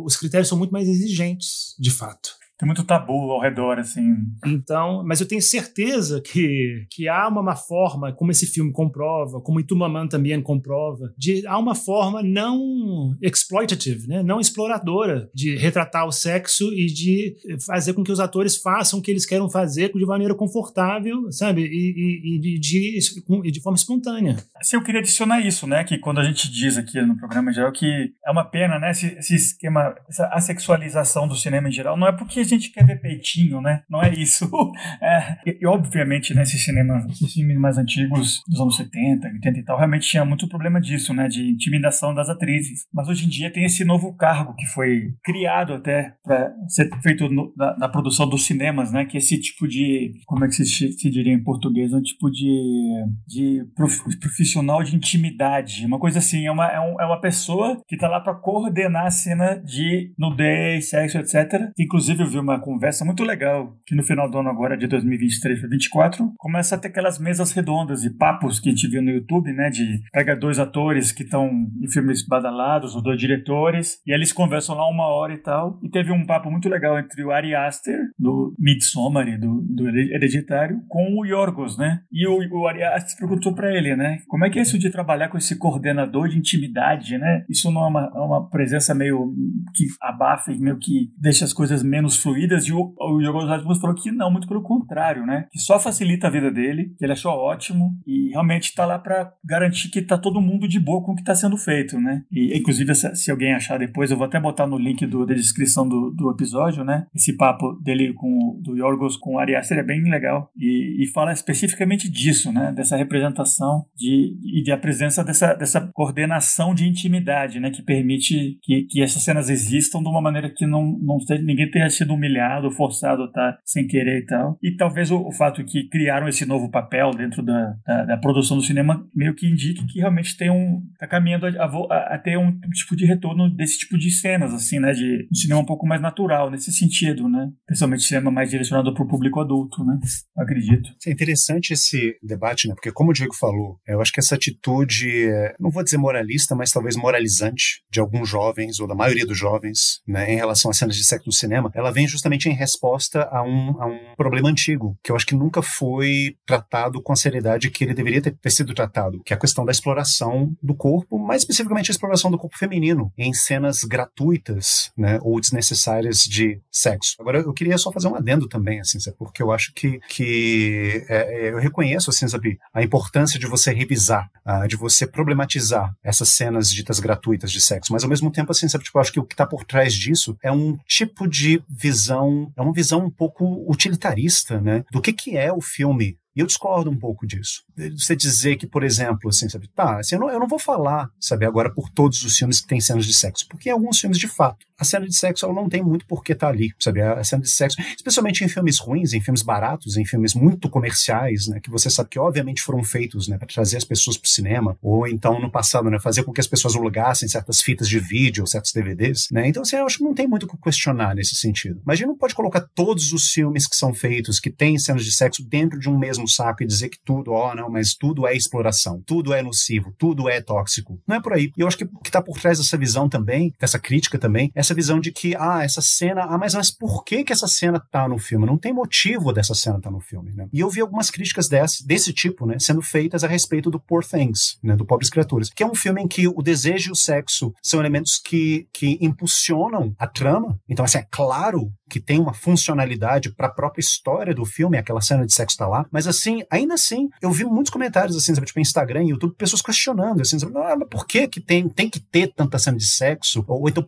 os critérios são muito mais exigentes, de fato. Tem muito tabu ao redor, assim. Então, mas eu tenho certeza que há uma forma, como esse filme comprova, como Itumaman também comprova, há uma forma não exploitative, né? Não exploradora de retratar o sexo e de fazer com que os atores façam o que eles querem fazer de maneira confortável, sabe? E de forma espontânea. Assim, eu queria adicionar isso, né? Que quando a gente diz aqui no programa em geral que é uma pena, né? Esse esquema, essa assexualização do cinema em geral, não é porque a gente quer ver peitinho, né? Não é isso. E obviamente, né, esses filmes mais antigos dos anos 70, 80 e tal, realmente tinha muito problema disso, né? De intimidação das atrizes. Mas hoje em dia tem esse novo cargo que foi criado até para ser feito na produção dos cinemas, né? Que é esse tipo de... Como é que se diria em português? Um tipo de profissional de intimidade. Uma coisa assim, é uma pessoa que tá lá para coordenar a cena de nudez, sexo, etc. Inclusive, eu vi uma conversa muito legal que no final do ano agora, de 2023 para 2024, começa a ter aquelas mesas redondas e papos que a gente viu no YouTube, né, de pega 2 atores que estão em filmes badalados, ou 2 diretores, e eles conversam lá 1 hora e tal, e teve um papo muito legal entre o Ari Aster, do Midsommar, do Hereditário, com o Yorgos, né, e o Ari Aster perguntou para ele, né, como é que é isso de trabalhar com esse coordenador de intimidade, né, isso não é uma presença meio que abafa e meio que deixa as coisas menos fluídas, e o Yorgos Lanthimos falou que não, muito pelo contrário, né? Que só facilita a vida dele, que ele achou ótimo e realmente tá lá para garantir que tá todo mundo de boa com o que tá sendo feito, né? E inclusive, se alguém achar depois, eu vou até botar no link da descrição do episódio, né? Esse papo dele do Yorgos com o Ari Aster é bem legal e fala especificamente disso, né? Dessa representação e da presença dessa coordenação de intimidade, né? Que permite que essas cenas existam de uma maneira que ninguém tenha sido humilhado, forçado a estar sem querer e tal. E talvez o fato que criaram esse novo papel dentro da produção do cinema meio que indique que realmente tá caminhando a ter um tipo de retorno desse tipo de cenas, assim, né? De um cinema um pouco mais natural, nesse sentido, né? Principalmente cinema mais direcionado para o público adulto, né? Acredito. É interessante esse debate, né? Porque como o Diego falou, eu acho que essa atitude, não vou dizer moralista, mas talvez moralizante de alguns jovens, ou da maioria dos jovens, né? Em relação às cenas de sexo no cinema, ela vem justamente em resposta a um problema antigo, que eu acho que nunca foi tratado com a seriedade que ele deveria ter sido tratado, que é a questão da exploração do corpo, mais especificamente a exploração do corpo feminino, em cenas gratuitas, né, ou desnecessárias de sexo. Agora, eu queria só fazer um adendo também, assim, sabe, porque eu acho que eu reconheço, assim, sabe, a importância de você revisar, de você problematizar essas cenas ditas gratuitas de sexo, mas ao mesmo tempo, assim, sabe, tipo, eu acho que o que está por trás disso é um tipo de visão, é uma visão um pouco utilitarista, né, do que é o filme. E eu discordo um pouco disso. Você dizer que, por exemplo, assim, sabe, assim, eu não vou falar, sabe, agora por todos os filmes que tem cenas de sexo, porque em alguns filmes, de fato, a cena de sexo ela não tem muito por que estar ali, sabe, a cena de sexo, especialmente em filmes ruins, em filmes baratos, em filmes muito comerciais, né, que você sabe que obviamente foram feitos, né, para trazer as pessoas para o cinema, ou então no passado, né, fazer com que as pessoas alugassem certas fitas de vídeo, ou certos DVDs, né, então assim, eu acho que não tem muito o que questionar nesse sentido. Mas a gente não pode colocar todos os filmes que são feitos, que têm cenas de sexo dentro de um mesmo no saco e dizer que tudo, não, mas tudo é exploração, tudo é nocivo, tudo é tóxico. Não é por aí. E eu acho que tá por trás dessa visão também, dessa crítica também, essa visão de que, essa cena, mas por que essa cena tá no filme? Não tem motivo dessa cena tá no filme, né? E eu vi algumas críticas desse tipo, né, sendo feitas a respeito do Poor Things, né, do Pobres Criaturas, que é um filme em que o desejo e o sexo são elementos que impulsionam a trama. Então, assim, é claro que tem uma funcionalidade para a própria história do filme, aquela cena de sexo tá lá, mas assim, ainda assim, eu vi muitos comentários, assim, sabe, tipo, em Instagram e YouTube, pessoas questionando, assim, sabe, mas por que tem que ter tanta cena de sexo? Ou então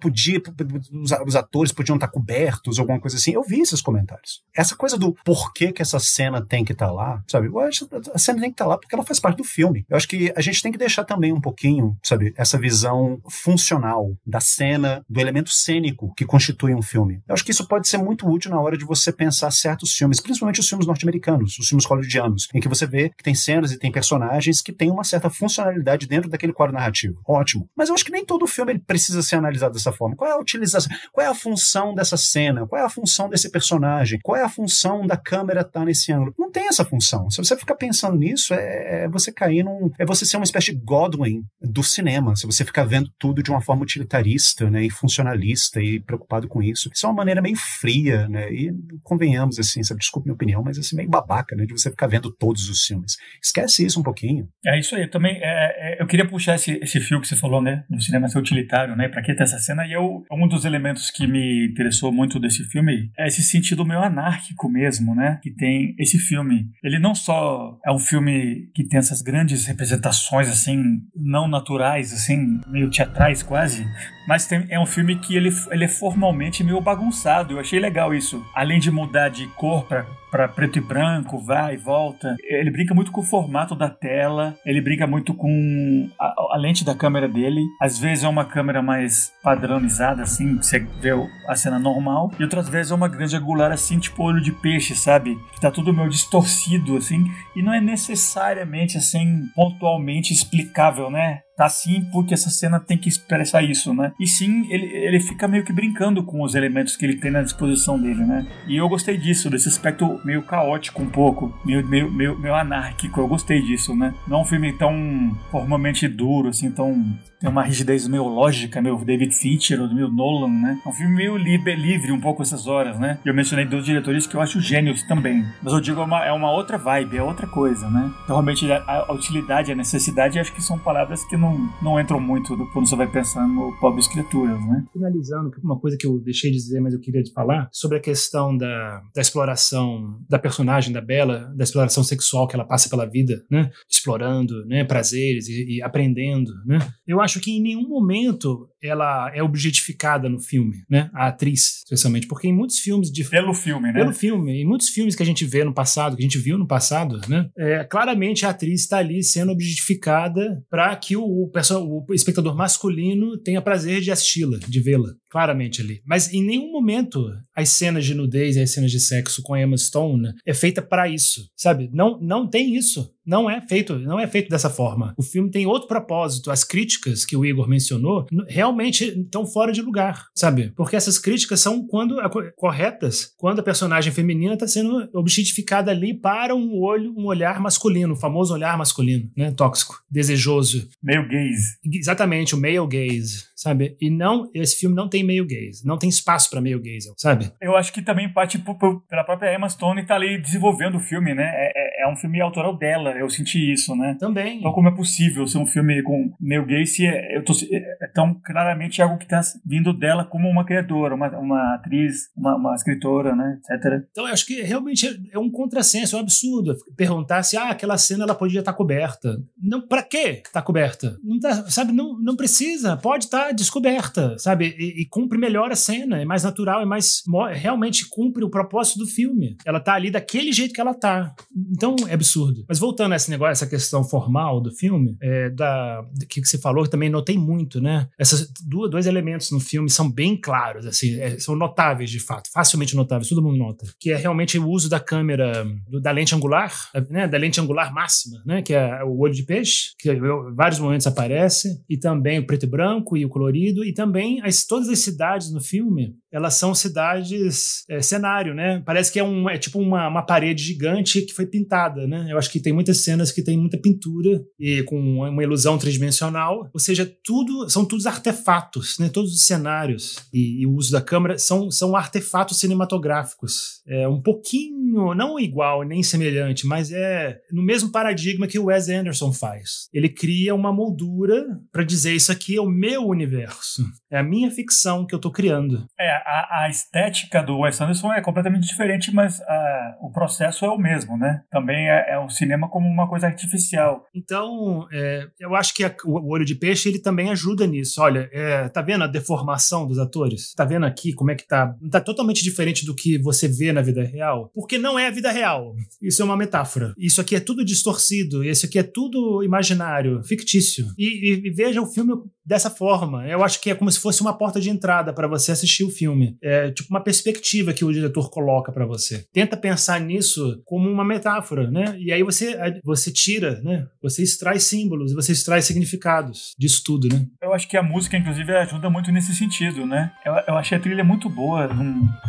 os atores podiam estar cobertos, alguma coisa assim. Eu vi esses comentários. Essa coisa do porquê que essa cena tem que estar lá, sabe, eu acho que a cena tem que estar lá porque ela faz parte do filme. Eu acho que a gente tem que deixar também um pouquinho, sabe, essa visão funcional da cena, do elemento cênico que constitui um filme. Eu acho que isso pode ser muito útil na hora de você pensar certos filmes, principalmente os filmes norte-americanos, os filmes hollywoodianos, em que você vê que tem cenas e tem personagens que têm uma certa funcionalidade dentro daquele quadro narrativo. Ótimo. Mas eu acho que nem todo filme ele precisa ser analisado dessa forma. Qual é a utilização? Qual é a função dessa cena? Qual é a função desse personagem? Qual é a função da câmera estar nesse ângulo? Não tem essa função. Se você ficar pensando nisso, é você cair é você ser uma espécie de Godwin do cinema. Se você ficar vendo tudo de uma forma utilitarista, né, e funcionalista e preocupado com isso. Isso é uma maneira meio fria, né, e convenhamos, assim, sabe, desculpe minha opinião, mas assim, meio babaca, né, de você ficar vendo todos os filmes. Esquece isso um pouquinho. É isso aí, também, eu queria puxar esse fio que você falou, né, do cinema ser utilitário, né, pra que ter essa cena, e um dos elementos que me interessou muito desse filme é esse sentido meio anárquico mesmo, né, que tem esse filme. Ele não só é um filme que tem essas grandes representações, assim, não naturais, assim, meio teatrais quase, mas é um filme que ele é formalmente meio bagunçado. Eu achei legal isso. Além de mudar de cor pra preto e branco, vai e volta, ele brinca muito com o formato da tela, ele brinca muito com a lente da câmera dele. Às vezes é uma câmera mais padronizada, assim, que você vê a cena normal, e outras vezes é uma grande angular, assim, tipo olho de peixe, sabe? Que tá tudo meio distorcido, assim, e não é necessariamente, assim, pontualmente explicável, né? Tá assim porque essa cena tem que expressar isso, né? E sim, ele fica meio que brincando com os elementos que ele tem na disposição dele, né? E eu gostei disso, desse aspecto meio caótico um pouco, meio anárquico. Eu gostei disso, né? Não é um filme tão formalmente duro, assim, tem uma rigidez meio lógica, meio David Fincher, ou meio Nolan, né? É um filme meio livre um pouco essas horas, né? E eu mencionei 2 diretores que eu acho gênios também. Mas eu digo, é uma outra vibe, é outra coisa, né? Então, realmente, a utilidade, a necessidade, acho que são palavras que não entram muito quando você vai pensar no Pobres Criaturas, né? Finalizando, uma coisa que eu deixei de dizer, mas eu queria te falar, sobre a questão da exploração da personagem da Bella, da exploração sexual que ela passa pela vida, né? Explorando, né, prazeres e aprendendo, né? Eu acho que em nenhum momento ela é objetificada no filme, né? A atriz, especialmente, porque em muitos filmes... Pelo filme, né? Pelo filme. Em muitos filmes que a gente vê no passado, que a gente viu no passado, né? Claramente a atriz está ali sendo objetificada para que o espectador masculino tenha prazer de assisti-la, de vê-la. Claramente ali. Mas em nenhum momento as cenas de nudez e as cenas de sexo com a Emma Stone é feita para isso, sabe? Não tem isso. Não é feito dessa forma. O filme tem outro propósito. As críticas que o Igor mencionou realmente estão fora de lugar, sabe? Porque essas críticas são corretas quando a personagem feminina está sendo objetificada ali para um olhar masculino, o famoso olhar masculino, né? Tóxico, desejoso. Male gaze. Exatamente, o male gaze, sabe? E esse filme não tem male gaze, não tem espaço para male gaze, sabe? Eu acho que também parte pela própria Emma Stone tá ali desenvolvendo o filme, né? É um filme autoral dela, eu senti isso, né? Também. Então como é possível ser um filme com male gaze se é tão claramente algo que tá vindo dela como uma criadora, uma atriz, uma escritora, né? Etc. Então eu acho que realmente é um contrassenso, é um absurdo perguntar se aquela cena ela podia estar coberta. Não, pra quê tá coberta? Não tá, sabe? Não precisa, pode estar descoberta, sabe? E cumpre melhor a cena, é mais natural, realmente cumpre o propósito do filme. Ela tá ali daquele jeito que ela tá. Então é absurdo. Mas voltando a esse negócio, essa questão formal do filme, que você falou, que também notei muito, né? Esses dois elementos no filme são bem claros, assim, são notáveis de fato, facilmente notáveis, todo mundo nota. Que é realmente o uso da câmera, da lente angular, né? Da lente angular máxima, né? Que é o olho de peixe, que em vários momentos aparece, e também o preto e branco e o colorido, e também todas as cidades no filme, elas são cidades cenário, né? Parece que é tipo uma parede gigante que foi pintada, né? Eu acho que tem muitas cenas que tem muita pintura e com uma ilusão tridimensional, ou seja, são todos artefatos, né? Todos os cenários e o uso da câmera são artefatos cinematográficos. É um pouquinho, não igual, nem semelhante, mas é no mesmo paradigma que o Wes Anderson faz. Ele cria uma moldura para dizer isso aqui é o meu universo, é a minha ficção que eu tô criando. A estética do Wes Anderson é completamente diferente, mas o processo é o mesmo, né? Também é o cinema como uma coisa artificial. Então, eu acho que o Olho de Peixe, ele também ajuda nisso. Olha, tá vendo a deformação dos atores? Tá vendo aqui como é que tá? Tá totalmente diferente do que você vê na vida real, porque não é a vida real. Isso é uma metáfora. Isso aqui é tudo distorcido, isso aqui é tudo imaginário, fictício. E veja o filme dessa forma. Eu acho que é como se fosse uma porta de entrada para você assistir o filme. É tipo uma perspectiva que o diretor coloca para você. Tenta pensar nisso como uma metáfora, né? E aí você tira, né? Você extrai símbolos, você extrai significados disso tudo, né? Eu acho que a música, inclusive, ajuda muito nesse sentido, né? Eu achei a trilha muito boa.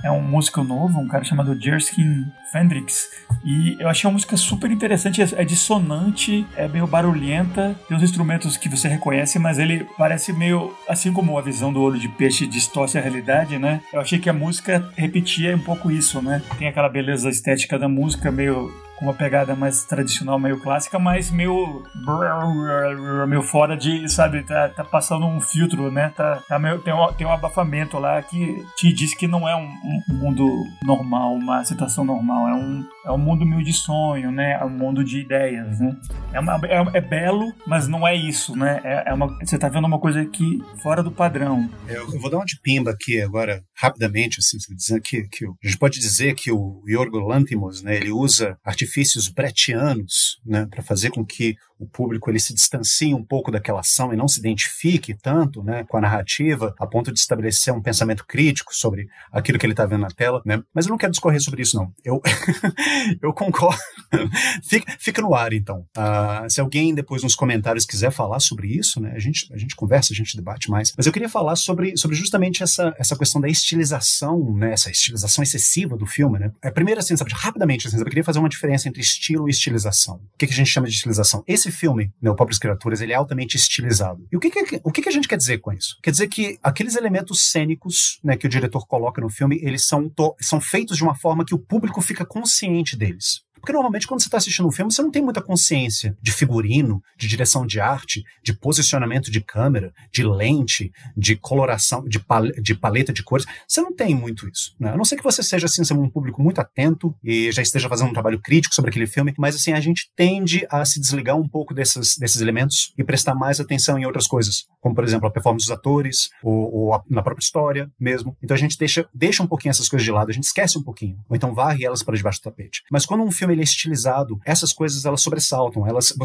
É um músico novo, um cara chamado Jerskin Fendrix. E eu achei a música super interessante. É dissonante, é meio barulhenta. Tem uns instrumentos que você reconhece, mas ele parece meio... Assim como a visão do Olho de Peixe distorce a realidade, né? Eu achei que a música repetia um pouco isso, né? Tem aquela beleza estética da música, meio... com uma pegada mais tradicional, meio clássica, mas meio fora de, sabe, tá passando um filtro, né, tem um abafamento lá que te diz que não é um mundo normal, uma situação normal, é um mundo meio de sonho, né, é um mundo de ideias, né, é belo, mas não é isso, né, você tá vendo uma coisa aqui fora do padrão. Eu vou dar uma de pimba aqui agora, rapidamente, assim, dizendo que a gente pode dizer que o Yorgos Lanthimos, né, ele usa artifícios brechtianos, né, para fazer com que o público ele se distancie um pouco daquela ação e não se identifique tanto, né, com a narrativa, a ponto de estabelecer um pensamento crítico sobre aquilo que ele está vendo na tela, né? Mas eu não quero discorrer sobre isso, não. Eu concordo. Fica no ar, então. Se alguém depois nos comentários quiser falar sobre isso, né, a gente conversa, a gente debate mais. Mas eu queria falar sobre justamente essa questão da estilização, né, essa estilização excessiva do filme, né? Primeiro, assim, sabe, rapidamente, assim, eu queria fazer uma diferença entre estilo e estilização. O que a gente chama de estilização? Esse filme, né, o Pobres Criaturas, ele é altamente estilizado. E o que a gente quer dizer com isso? Quer dizer que aqueles elementos cênicos, né, que o diretor coloca no filme, eles são feitos de uma forma que o público fica consciente deles. Porque normalmente quando você está assistindo um filme, você não tem muita consciência de figurino, de direção de arte, de posicionamento de câmera, de lente, de coloração, de paleta de cores. Você não tem muito isso, né? A não ser que você seja assim, um público muito atento e já esteja fazendo um trabalho crítico sobre aquele filme, mas assim, a gente tende a se desligar um pouco desses elementos e prestar mais atenção em outras coisas, como por exemplo a performance dos atores, ou na própria história mesmo. Então a gente deixa um pouquinho essas coisas de lado, a gente esquece um pouquinho, ou então varre elas para debaixo do tapete. Mas quando um filme ele é estilizado, essas coisas elas sobressaltam,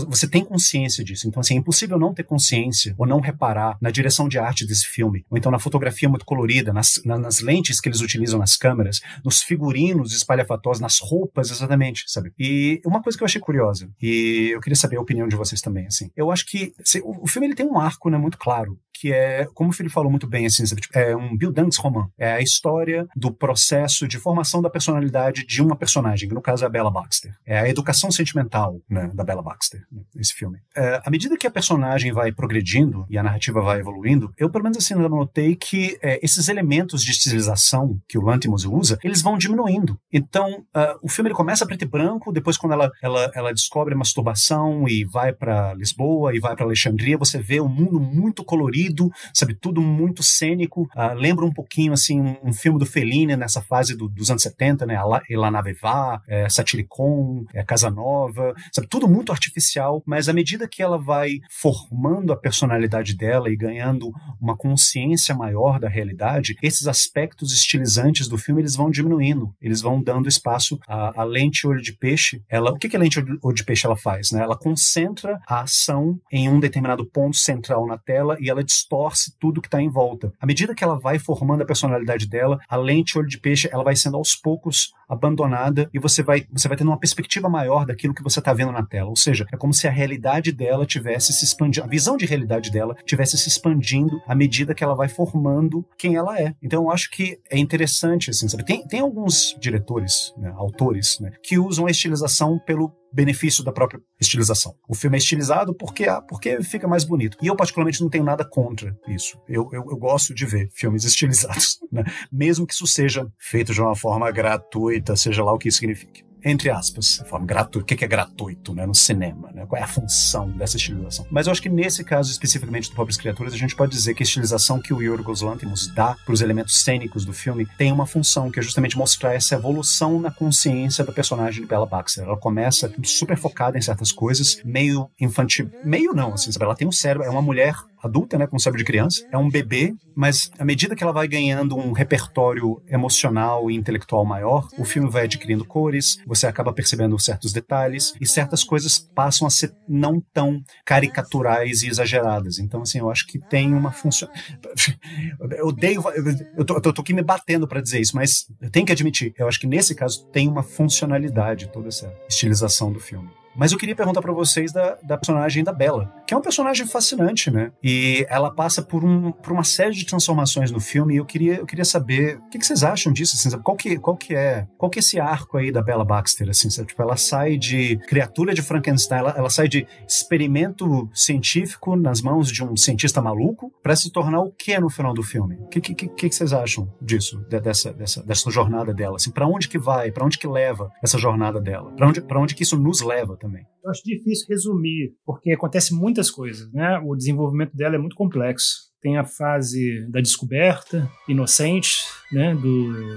você tem consciência disso. Então assim, é impossível não ter consciência ou não reparar na direção de arte desse filme, ou então na fotografia muito colorida, nas lentes que eles utilizam nas câmeras, nos figurinos espalhafatosos, nas roupas, exatamente, sabe? E uma coisa que eu achei curiosa, e eu queria saber a opinião de vocês também, assim, eu acho que o filme ele tem um arco, né, muito claro, que é, como o Felipe falou muito bem, assim, é um Bildungsroman, é a história do processo de formação da personalidade de uma personagem, que no caso é a Bella Baxter. É a educação sentimental, né, da Bella Baxter, né, esse filme. À medida que a personagem vai progredindo e a narrativa vai evoluindo, eu pelo menos assim notei que esses elementos de estilização que o Lanthimos usa, eles vão diminuindo. Então, o filme ele começa preto e branco, depois quando ela descobre a masturbação e vai para Lisboa e vai para Alexandria, você vê um mundo muito colorido, sabe, tudo muito cênico, lembra um pouquinho, assim, um filme do Fellini nessa fase dos anos 70, né, La Nave Va, Satyricon, Casanova, sabe, tudo muito artificial, mas à medida que ela vai formando a personalidade dela e ganhando uma consciência maior da realidade, esses aspectos estilizantes do filme, eles vão diminuindo, eles vão dando espaço à lente olho de peixe. O que a lente olho de peixe ela faz, né? Ela concentra a ação em um determinado ponto central na tela e ela distorce tudo que está em volta. À medida que ela vai formando a personalidade dela, a lente olho de peixe ela vai sendo aos poucos abandonada e você vai tendo numa perspectiva maior daquilo que você está vendo na tela. Ou seja, é como se a realidade dela tivesse se expandindo, a visão de realidade dela tivesse se expandindo à medida que ela vai formando quem ela é. Então eu acho que é interessante, assim, sabe? Tem alguns diretores, né, autores, né, que usam a estilização pelo benefício da própria estilização. O filme é estilizado porque fica mais bonito. E eu, particularmente, não tenho nada contra isso. Eu gosto de ver filmes estilizados, né? Mesmo que isso seja feito de uma forma gratuita, seja lá o que isso signifique. Entre aspas, forma gratuita. O que é gratuito, né, no cinema, né? Qual é a função dessa estilização? Mas eu acho que nesse caso, especificamente do Pobres Criaturas, a gente pode dizer que a estilização que o Yorgos Lanthimos dá para os elementos cênicos do filme tem uma função, que é justamente mostrar essa evolução na consciência da personagem de Bella Baxter. Ela começa super focada em certas coisas, meio infantil, meio não, assim, sabe? Ela tem um cérebro, é uma mulher adulta, né, com cérebro de criança, é um bebê, mas à medida que ela vai ganhando um repertório emocional e intelectual maior, o filme vai adquirindo cores, você acaba percebendo certos detalhes e certas coisas passam a ser não tão caricaturais e exageradas. Então, assim, eu acho que tem uma função. Eu tô aqui me batendo para dizer isso, mas eu tenho que admitir, eu acho que nesse caso tem uma funcionalidade toda essa estilização do filme. Mas eu queria perguntar pra vocês da personagem da Bella, que é uma personagem fascinante, né? E ela passa por uma série de transformações no filme, e eu queria saber o que vocês acham disso, assim, sabe? Qual que é esse arco aí da Bella Baxter, assim, sabe? Tipo, ela sai de criatura de Frankenstein, ela sai de experimento científico nas mãos de um cientista maluco pra se tornar o que no final do filme? O que vocês acham disso, dessa jornada dela? Assim, pra onde que vai? Pra onde que leva essa jornada dela? Pra onde que isso nos leva também? Eu acho difícil resumir, porque acontece muitas coisas, né? O desenvolvimento dela é muito complexo. Tem a fase da descoberta, inocente, né,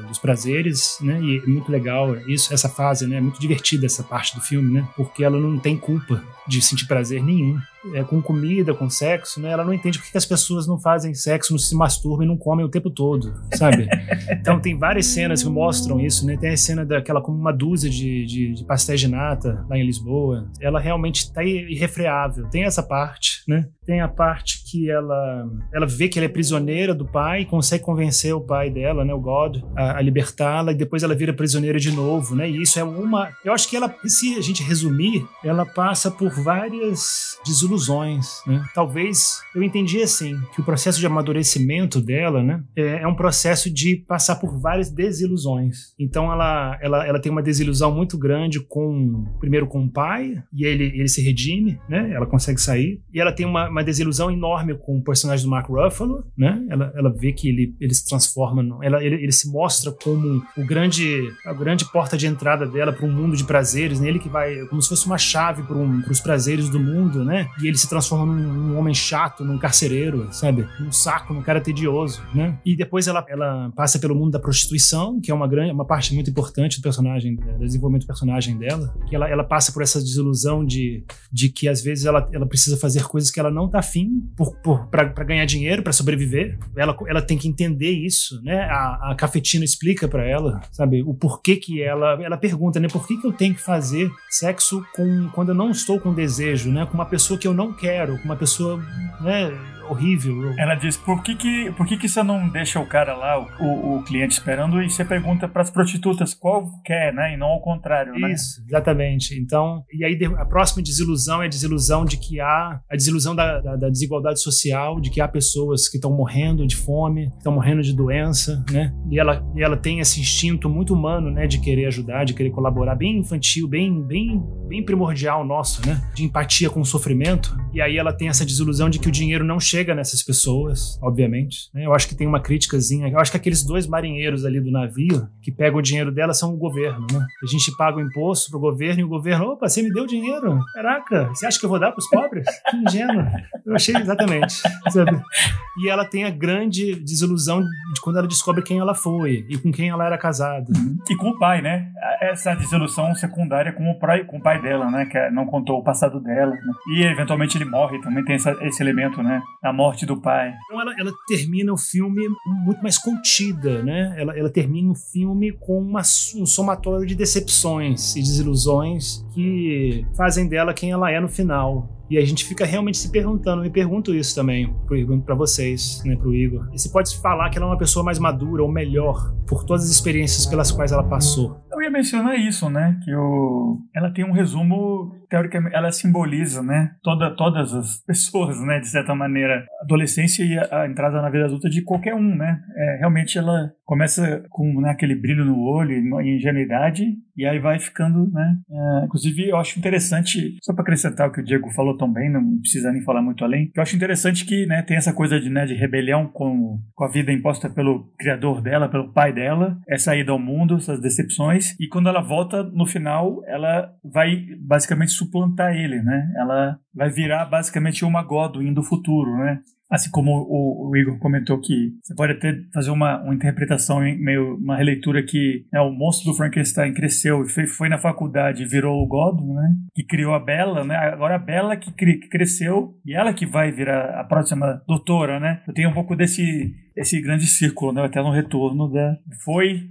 dos prazeres, né, e é muito legal essa fase, né, é muito divertida essa parte do filme, né, porque ela não tem culpa de sentir prazer nenhum. Com comida, com sexo, né, ela não entende por que as pessoas não fazem sexo, não se masturbam e não comem o tempo todo, sabe? Então tem várias cenas que mostram isso, né, tem a cena daquela com uma dúzia de pastéis de nata lá em Lisboa, ela realmente está irrefreável, tem essa parte, né, tem a parte que ela vê que ela é prisioneira do pai e consegue convencer o pai dela, né, o God, a libertá-la, e depois ela vira prisioneira de novo, né, e isso é eu acho que ela, se a gente resumir, ela passa por várias desilusões, né, talvez, eu entendi assim, que o processo de amadurecimento dela, né, é um processo de passar por várias desilusões, então ela tem uma desilusão muito grande primeiro com o pai, e ele se redime, né, ela consegue sair, e ela tem uma desilusão enorme com o personagem do Mark Ruffalo, né? Ela vê que ele se transforma, ele se mostra como a grande porta de entrada dela para um mundo de prazeres, né? Ele que vai, como se fosse uma chave para os prazeres do mundo, né? E ele se transforma num homem chato, num carcereiro, sabe? Num saco, num cara tedioso, né? E depois ela passa pelo mundo da prostituição, que é uma parte muito importante do desenvolvimento do personagem dela, que ela passa por essa desilusão de que às vezes ela precisa fazer coisas que ela não tá afim para ganhar dinheiro, para sobreviver. Ela tem que entender isso, né? A Cafetina explica para ela, sabe, o porquê que ela pergunta, né? Por que eu tenho que fazer sexo quando eu não estou com desejo, né? Com uma pessoa que eu não quero, com uma pessoa, né, horrível. Ela diz, por que você não deixa o cara lá, o cliente esperando, e você pergunta para as prostitutas qual quer, né? E não ao contrário, né? Isso, exatamente. Então, e aí a próxima desilusão é a desilusão de que a desilusão da desigualdade social, de que há pessoas que estão morrendo de fome, estão morrendo de doença, né? E ela tem esse instinto muito humano, né, de querer ajudar, de querer colaborar, bem infantil, bem primordial nosso, né? De empatia com o sofrimento. E aí ela tem essa desilusão de que o dinheiro não chega nessas pessoas, obviamente, né? Eu acho que tem uma criticazinha. Eu acho que aqueles dois marinheiros ali do navio que pegam o dinheiro dela são o governo, né? A gente paga o imposto pro governo e o governo, opa, você me deu dinheiro? Caraca, você acha que eu vou dar pros pobres? Que ingênuo. Eu achei exatamente, sabe? E ela tem a grande desilusão de quando ela descobre quem ela foi e com quem ela era casada. E com o pai, né? Essa desilusão secundária com o pai dela, né? Que não contou o passado dela, né? E eventualmente ele morre, também tem esse elemento, né? A morte do pai. Então ela termina o filme muito mais contida, né? Ela termina o filme com um somatório de decepções e desilusões que fazem dela quem ela é no final. E a gente fica realmente se perguntando, me pergunto isso também, pra vocês, né, pro Igor. E se pode falar que ela é uma pessoa mais madura ou melhor por todas as experiências pelas quais ela passou? Eu ia mencionar isso, né? Que ela tem um resumo, teoricamente, ela simboliza, né? Todas as pessoas, né? De certa maneira, a adolescência e a entrada na vida adulta de qualquer um, né? Realmente ela começa com, né, aquele brilho no olho e ingenuidade, e aí vai ficando, né? Inclusive, eu acho interessante, só para acrescentar o que o Diego falou também, não precisa nem falar muito além, eu acho interessante que, né, tem essa coisa de rebelião com a vida imposta pelo criador dela, pelo pai dela, essa ida ao mundo, essas decepções, e quando ela volta, no final, ela vai basicamente suplantar ele, né? Ela vai virar basicamente uma Godwin do futuro, né? Assim como o Igor comentou que você pode até fazer uma interpretação, meio uma releitura que o monstro do Frankenstein cresceu e foi na faculdade e virou o Godwin, né? Que criou a Bella, né? Agora a Bella que cresceu e ela que vai virar a próxima doutora, né? Eu tenho um pouco esse grande círculo, né? Até no retorno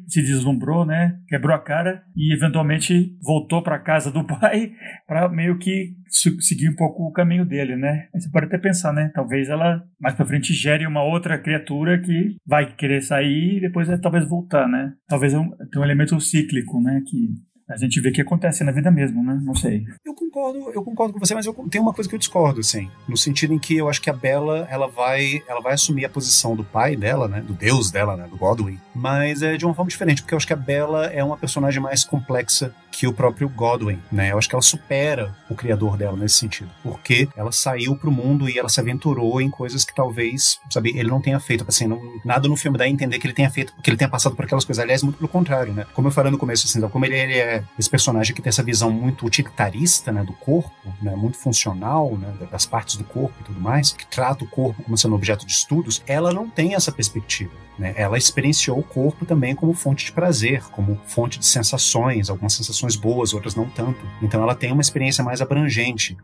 se deslumbrou, né? Quebrou a cara e eventualmente voltou para casa do pai para meio que seguir um pouco o caminho dele, né? Aí você pode até pensar, né? Talvez ela mais para frente gere uma outra criatura que vai querer sair e depois talvez voltar, né? Talvez tenha um elemento cíclico, né? Que a gente vê que acontece na vida mesmo, né? Não sei. Eu concordo com você, mas tem uma coisa que eu discordo, assim. No sentido em que eu acho que a Bella, ela vai assumir a posição do pai dela, né? Do deus dela, né? Do Godwin. Mas é de uma forma diferente, porque eu acho que a Bella é uma personagem mais complexa que o próprio Godwin, né? Eu acho que ela supera o criador dela nesse sentido. Porque ela saiu pro mundo e ela se aventurou em coisas que talvez, sabe, ele não tenha feito. Assim, nada no filme dá a entender que ele tenha feito, que ele tenha passado por aquelas coisas. Aliás, muito pelo contrário, né? Como eu falei no começo, assim, como ele é esse personagem que tem essa visão muito utilitarista, né, do corpo, né, muito funcional, né, das partes do corpo e tudo mais, que trata o corpo como sendo objeto de estudos, ela não tem essa perspectiva, né? Ela experienciou o corpo também como fonte de prazer, como fonte de sensações, algumas sensações boas, outras não tanto. Então ela tem uma experiência mais abrangente.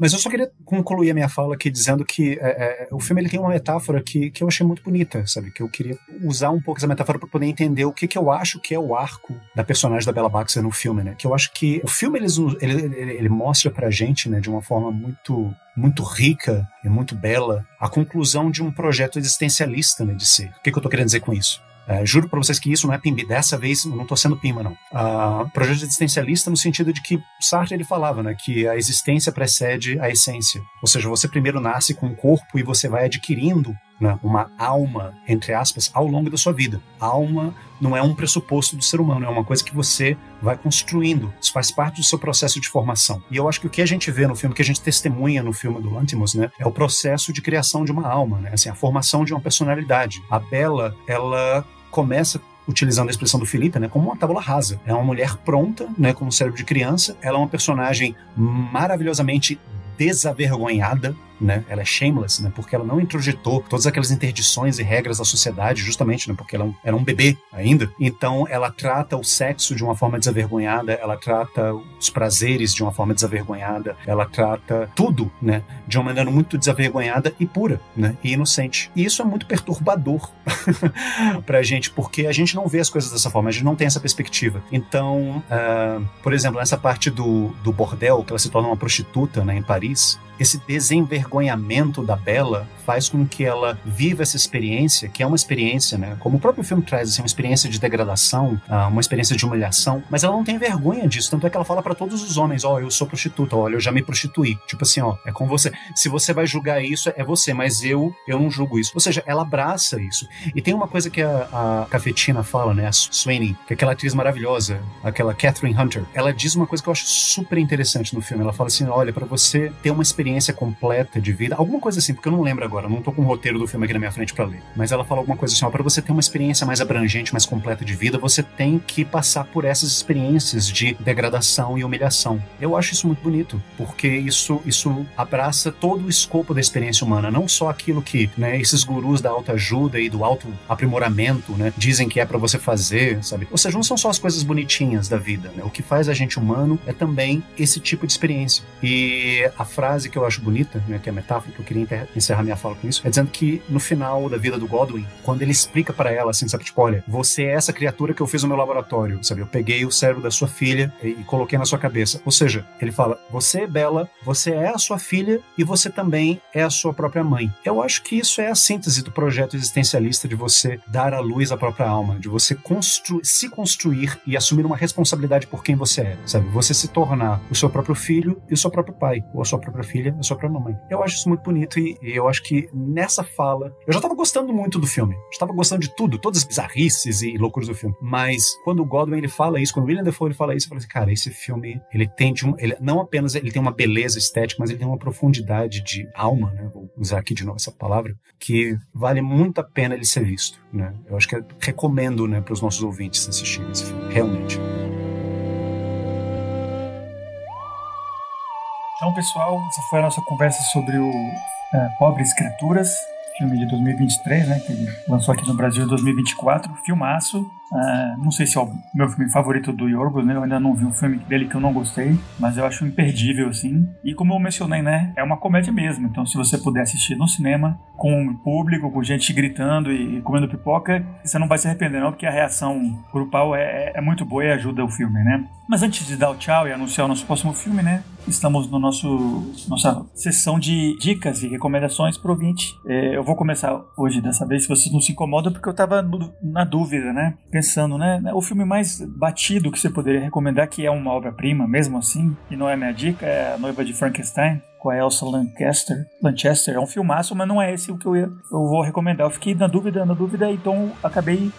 Mas eu só queria concluir a minha fala aqui dizendo que o filme ele tem uma metáfora que eu achei muito bonita, sabe? Que eu queria usar um pouco essa metáfora para poder entender o que eu acho que é o arco da personagem da Bella Baxter no filme, né? Que eu acho que o filme ele mostra pra gente, né, de uma forma muito, muito rica e muito bela, a conclusão de um projeto existencialista, né, de ser. O que eu tô querendo dizer com isso? Juro pra vocês que isso não é pimba. Dessa vez eu não tô sendo pimba, não. Projeto existencialista no sentido de que Sartre ele falava, né, que a existência precede a essência. Ou seja, você primeiro nasce com um corpo e você vai adquirindo, né, uma alma, entre aspas, ao longo da sua vida. A alma não é um pressuposto do ser humano, é uma coisa que você vai construindo. Isso faz parte do seu processo de formação. E eu acho que o que a gente vê no filme, o que a gente testemunha no filme do Lanthimos, né, é o processo de criação de uma alma, né, assim, a formação de uma personalidade. A Bella, ela começa utilizando a expressão do Felipe, né, como uma tábula rasa. É uma mulher pronta, né, com um cérebro de criança. Ela é uma personagem maravilhosamente desavergonhada, né? Ela é shameless, né? Porque ela não introjetou todas aquelas interdições e regras da sociedade, justamente, né? Porque ela era um bebê ainda. Então, ela trata o sexo de uma forma desavergonhada, ela trata os prazeres de uma forma desavergonhada, ela trata tudo, né? De uma maneira muito desavergonhada e pura, né? E inocente. E isso é muito perturbador pra gente, porque a gente não vê as coisas dessa forma, a gente não tem essa perspectiva. Então, por exemplo, nessa parte do bordel, que ela se torna uma prostituta, né, em Paris, esse desenvergonhamento da Bella faz com que ela viva essa experiência, que é uma experiência, né, como o próprio filme traz, assim, uma experiência de degradação, uma experiência de humilhação, mas ela não tem vergonha disso, tanto é que ela fala pra todos os homens, eu sou prostituta, olha, eu já me prostituí, tipo assim, é com você, se você vai julgar isso, é você, mas eu não julgo isso, ou seja, ela abraça isso. E tem uma coisa que a Cafetina fala, né, a Sweeney, que é aquela atriz maravilhosa, aquela Catherine Hunter, ela diz uma coisa que eu acho super interessante no filme, ela fala assim, olha, pra você ter uma experiência completa de vida, alguma coisa assim, porque eu não lembro agora, não tô com o roteiro do filme aqui na minha frente pra ler, mas ela fala alguma coisa assim, pra você ter uma experiência mais abrangente, mais completa de vida, você tem que passar por essas experiências de degradação e humilhação. Eu acho isso muito bonito, porque isso abraça todo o escopo da experiência humana, não só aquilo que, né, esses gurus da autoajuda e do autoaprimoramento, né, dizem que é pra você fazer, sabe? Ou seja, não são só as coisas bonitinhas da vida, né? O que faz a gente humano é também esse tipo de experiência. E a frase que eu eu acho bonita, né, que é a metáfora, que eu queria encerrar minha fala com isso, é dizendo que no final da vida do Godwin, quando ele explica pra ela, assim, sabe, tipo, olha, você é essa criatura que eu fiz no meu laboratório, sabe, eu peguei o cérebro da sua filha e coloquei na sua cabeça. Ou seja, ele fala, você é Bella, você é a sua filha e você também é a sua própria mãe. Eu acho que isso é a síntese do projeto existencialista de você dar à luz a própria alma, de você se construir e assumir uma responsabilidade por quem você é, sabe? Você se tornar o seu próprio filho e o seu próprio pai, ou a sua própria filha e a sua própria mãe. Eu acho isso muito bonito e eu acho que nessa fala, eu já estava gostando muito do filme, já estava gostando de tudo, todas as bizarrices e loucuras do filme, mas quando o Godwin ele fala isso, quando o William Dafoe ele fala isso, eu falei assim, cara, esse filme, ele tem não apenas ele tem uma beleza estética, mas ele tem uma profundidade de alma, né? Vou usar aqui de novo essa palavra, que vale muito a pena ele ser visto, né? Eu acho que recomendo, né, para os nossos ouvintes assistirem esse filme, realmente. Então, pessoal, essa foi a nossa conversa sobre o Pobres Criaturas, filme de 2023, né, que lançou aqui no Brasil em 2024, filmaço. Não sei se é o meu filme favorito do Yorgos, né? Eu ainda não vi um filme dele que eu não gostei, mas eu acho imperdível, assim. E como eu mencionei, né? É uma comédia mesmo. Então, se você puder assistir no cinema, com o público, com gente gritando e comendo pipoca, você não vai se arrepender, não, porque a reação grupal é muito boa e ajuda o filme, né? Mas antes de dar o tchau e anunciar o nosso próximo filme, né? Estamos no nossa sessão de dicas e recomendações pro ouvinte. Eu vou começar hoje dessa vez, se vocês não se incomodam, porque eu tava na dúvida, né? Pensando, né? O filme mais batido que você poderia recomendar, que é uma obra-prima, mesmo assim, e não é minha dica, é A Noiva de Frankenstein, com a Elsa Lanchester. É um filmaço, mas não é esse o que eu vou recomendar. Eu fiquei na dúvida, então acabei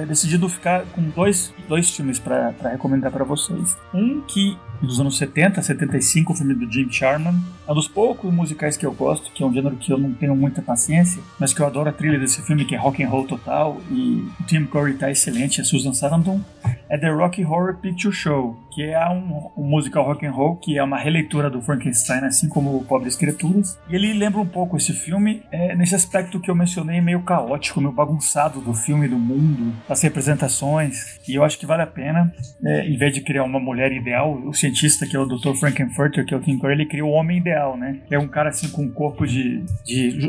decidindo ficar com dois filmes para recomendar para vocês. Um que, dos anos 70, 75, o filme do Jim Sharman. É um dos poucos musicais que eu gosto, que é um gênero que eu não tenho muita paciência, mas que eu adoro a trilha desse filme, que é rock and roll total, e o Tim Curry tá excelente, a Susan Sarandon. É The Rocky Horror Picture Show, que é um musical rock and roll, que é uma releitura do Frankenstein, assim como Pobres Criaturas. E ele lembra um pouco esse filme, nesse aspecto que eu mencionei, meio caótico, meio bagunçado do filme, do mundo, das representações. E eu acho que vale a pena, em vez de criar uma mulher ideal, o cientista, que é o Dr. Frankenfurter, que é o Tim Curry, ele cria o homem ideal, né? Que é um cara assim com um corpo de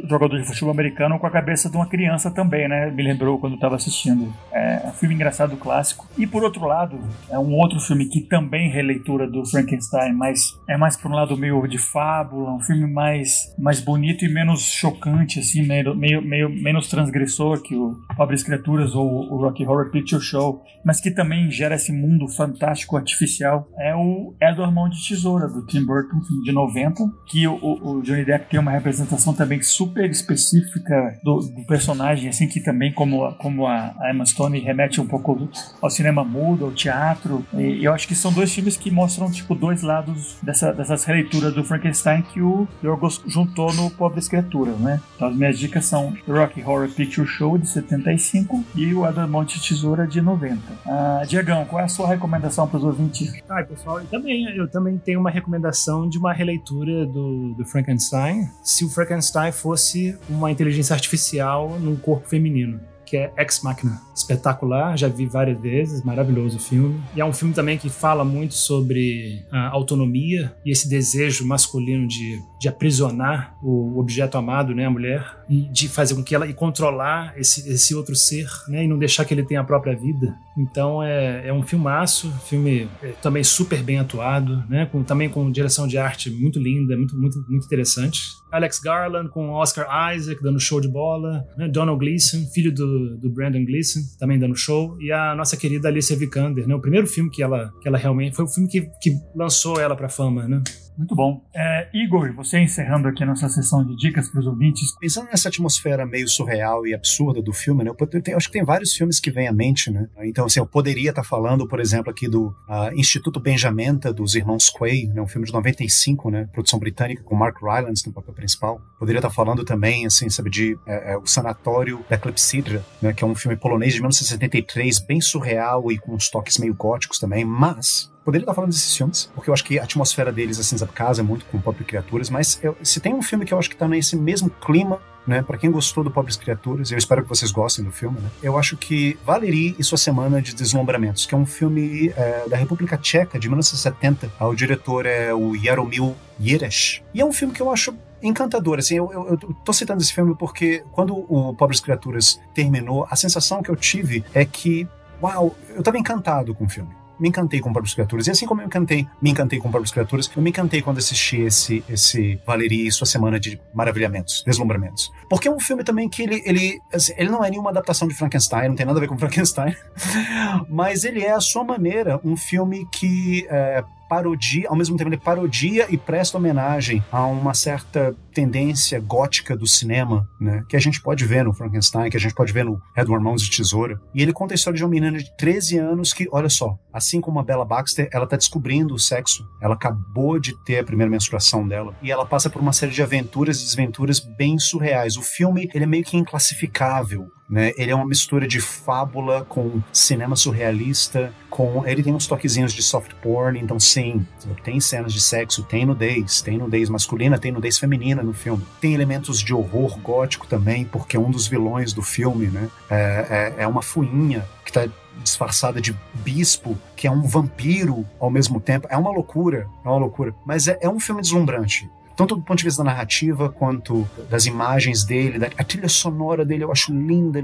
jogador de futebol americano, com a cabeça de uma criança também, né? Me lembrou quando eu estava assistindo. É um filme engraçado, clássico. E por outro lado, é um outro filme que também releitura do Frankenstein, mas é mais por um lado meio de fábula, um filme mais bonito e menos chocante, assim, menos transgressor que o Pobres Criaturas ou o Rocky Horror Picture Show, mas que também gera esse mundo fantástico artificial. É o Edward Mão de Tesoura, do Tim Burton, filme de 90, que o Johnny Depp tem uma representação também super específica do personagem, assim, que também, como a Emma Stone, remete um pouco ao cinema mudo, ao teatro. E eu acho que são dois filmes que mostram, tipo, dois lados dessas releituras do Frankenstein que o Yorgos juntou no Pobres Criaturas, né? Então as minhas dicas são Rocky Horror Picture Show, de 75, e o Edward Mão de Tesoura, de 90. Diegão, qual é a sua recomendação para os ouvintes? Pessoal, eu também tenho uma recomendação de uma releitura do Frankenstein, se o Frankenstein fosse uma inteligência artificial num corpo feminino, que é Ex Machina. Espetacular, já vi várias vezes, maravilhoso o filme. E é um filme também que fala muito sobre a autonomia e esse desejo masculino de aprisionar o objeto amado, né, a mulher, e de fazer com que ela, e controlar esse outro ser, né, e não deixar que ele tenha a própria vida. Então é um filmaço, filme também super bem atuado, né, também com direção de arte muito linda, muito, muito, muito interessante. Alex Garland com Oscar Isaac dando show de bola, né, Donald Gleeson, filho do Brandon Gleeson, também dando show, e a nossa querida Alicia Vikander, né, o primeiro filme que ela realmente, foi o filme que lançou ela pra fama, né. Muito bom. Igor, você encerrando aqui a nossa sessão de dicas para os ouvintes. Pensando nessa atmosfera meio surreal e absurda do filme, né? Eu acho que tem vários filmes que vêm à mente, né? Então, assim, eu poderia estar falando, por exemplo, aqui do Instituto Benjamenta, dos irmãos Quay, né? Um filme de 95, né? Produção britânica, com Mark Rylance no papel principal. Poderia estar falando também, assim, sabe, de O Sanatório da Clepsydra, né? Que é um filme polonês de 1973, bem surreal e com uns toques meio góticos também, mas poderia estar falando desses filmes, porque eu acho que a atmosfera deles, assim, casa muito com Pobres Criaturas, mas se tem um filme que eu acho que tá nesse mesmo clima, né? Pra quem gostou do Pobres Criaturas, eu espero que vocês gostem do filme, né? Eu acho que Valerie e Sua Semana de Deslumbramentos, que é um filme da República Tcheca, de 1970. O diretor é o Jaromír Jireš. E é um filme que eu acho encantador, assim, eu tô citando esse filme porque quando o Pobres Criaturas terminou, a sensação que eu tive é que, uau, eu tava encantado com o filme. Me encantei com Pobres Criaturas. E assim como eu me encantei com Pobres Criaturas, eu me encantei quando assisti esse Valerie e Sua Semana de Maravilhamentos, Deslumbramentos. Porque é um filme também que ele não é nenhuma adaptação de Frankenstein, não tem nada a ver com Frankenstein, mas ele é, à sua maneira, um filme que parodia, ao mesmo tempo ele parodia e presta homenagem a uma certa tendência gótica do cinema, né, que a gente pode ver no Frankenstein, que a gente pode ver no Edward Mãos de Tesoura. E ele conta a história de uma menina de 13 anos que, olha só, assim como a Bella Baxter, ela tá descobrindo o sexo, ela acabou de ter a primeira menstruação dela, e ela passa por uma série de aventuras e desventuras bem surreais. O filme, ele é meio que inclassificável, né? Ele é uma mistura de fábula com cinema surrealista, ele tem uns toquezinhos de soft porn, então sim, tem cenas de sexo, tem nudez masculina, tem nudez feminina no filme. Tem elementos de horror gótico também, porque um dos vilões do filme, né, é uma fuinha que tá disfarçada de bispo, que é um vampiro ao mesmo tempo. É uma loucura, mas é um filme deslumbrante. Tanto do ponto de vista da narrativa, quanto das imagens dele, a trilha sonora dele eu acho linda.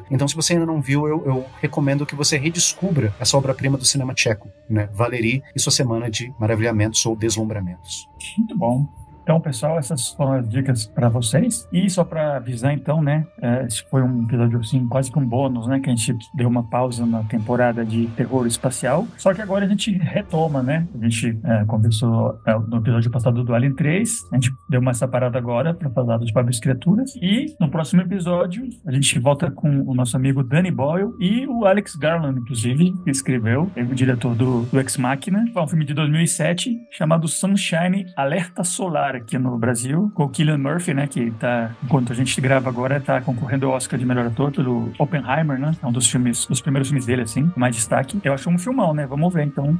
Então, se você ainda não viu, eu recomendo que você redescubra essa obra-prima do cinema tcheco, né? Valerie e Sua Semana de Maravilhamentos ou Deslumbramentos. Muito bom. Então, pessoal, essas foram as dicas para vocês. E só para avisar, então, né, esse foi um episódio, assim, quase que um bônus, né, que a gente deu uma pausa na temporada de terror espacial. Só que agora a gente retoma, né? A gente conversou no episódio passado do Alien 3. A gente deu uma separada agora para falar dos Pobres Criaturas. E no próximo episódio, a gente volta com o nosso amigo Danny Boyle e o Alex Garland, inclusive, que escreveu, ele é o diretor do Ex Machina. Foi um filme de 2007 chamado Sunshine Alerta Solar, aqui no Brasil, com o Cillian Murphy, né, que tá, enquanto a gente grava agora, tá concorrendo ao Oscar de melhor ator pelo Oppenheimer, né, é um dos primeiros filmes dele, assim, com mais destaque. Eu acho um filmão, né, vamos ver, então,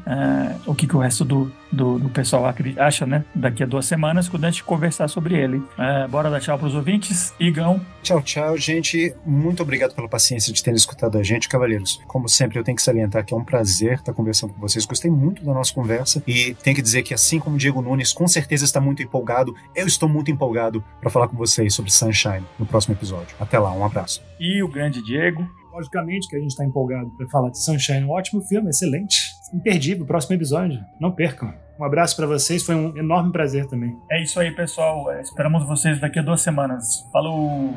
o que o resto do pessoal acha, né, daqui a 2 semanas, quando a gente conversar sobre ele. Bora dar tchau pros ouvintes. Igão. Tchau, gente. Muito obrigado pela paciência de terem escutado a gente, cavaleiros. Como sempre, eu tenho que salientar que é um prazer estar conversando com vocês. Gostei muito da nossa conversa e tenho que dizer que, assim como o Diego Nunes com certeza está muito empolgado, eu estou muito empolgado para falar com vocês sobre Sunshine no próximo episódio. Até lá, um abraço. E o grande Diego. Logicamente que a gente está empolgado para falar de Sunshine, um ótimo filme, excelente, imperdível, próximo episódio, não percam. Um abraço para vocês, foi um enorme prazer também. É isso aí, pessoal, esperamos vocês daqui a 2 semanas. Falou!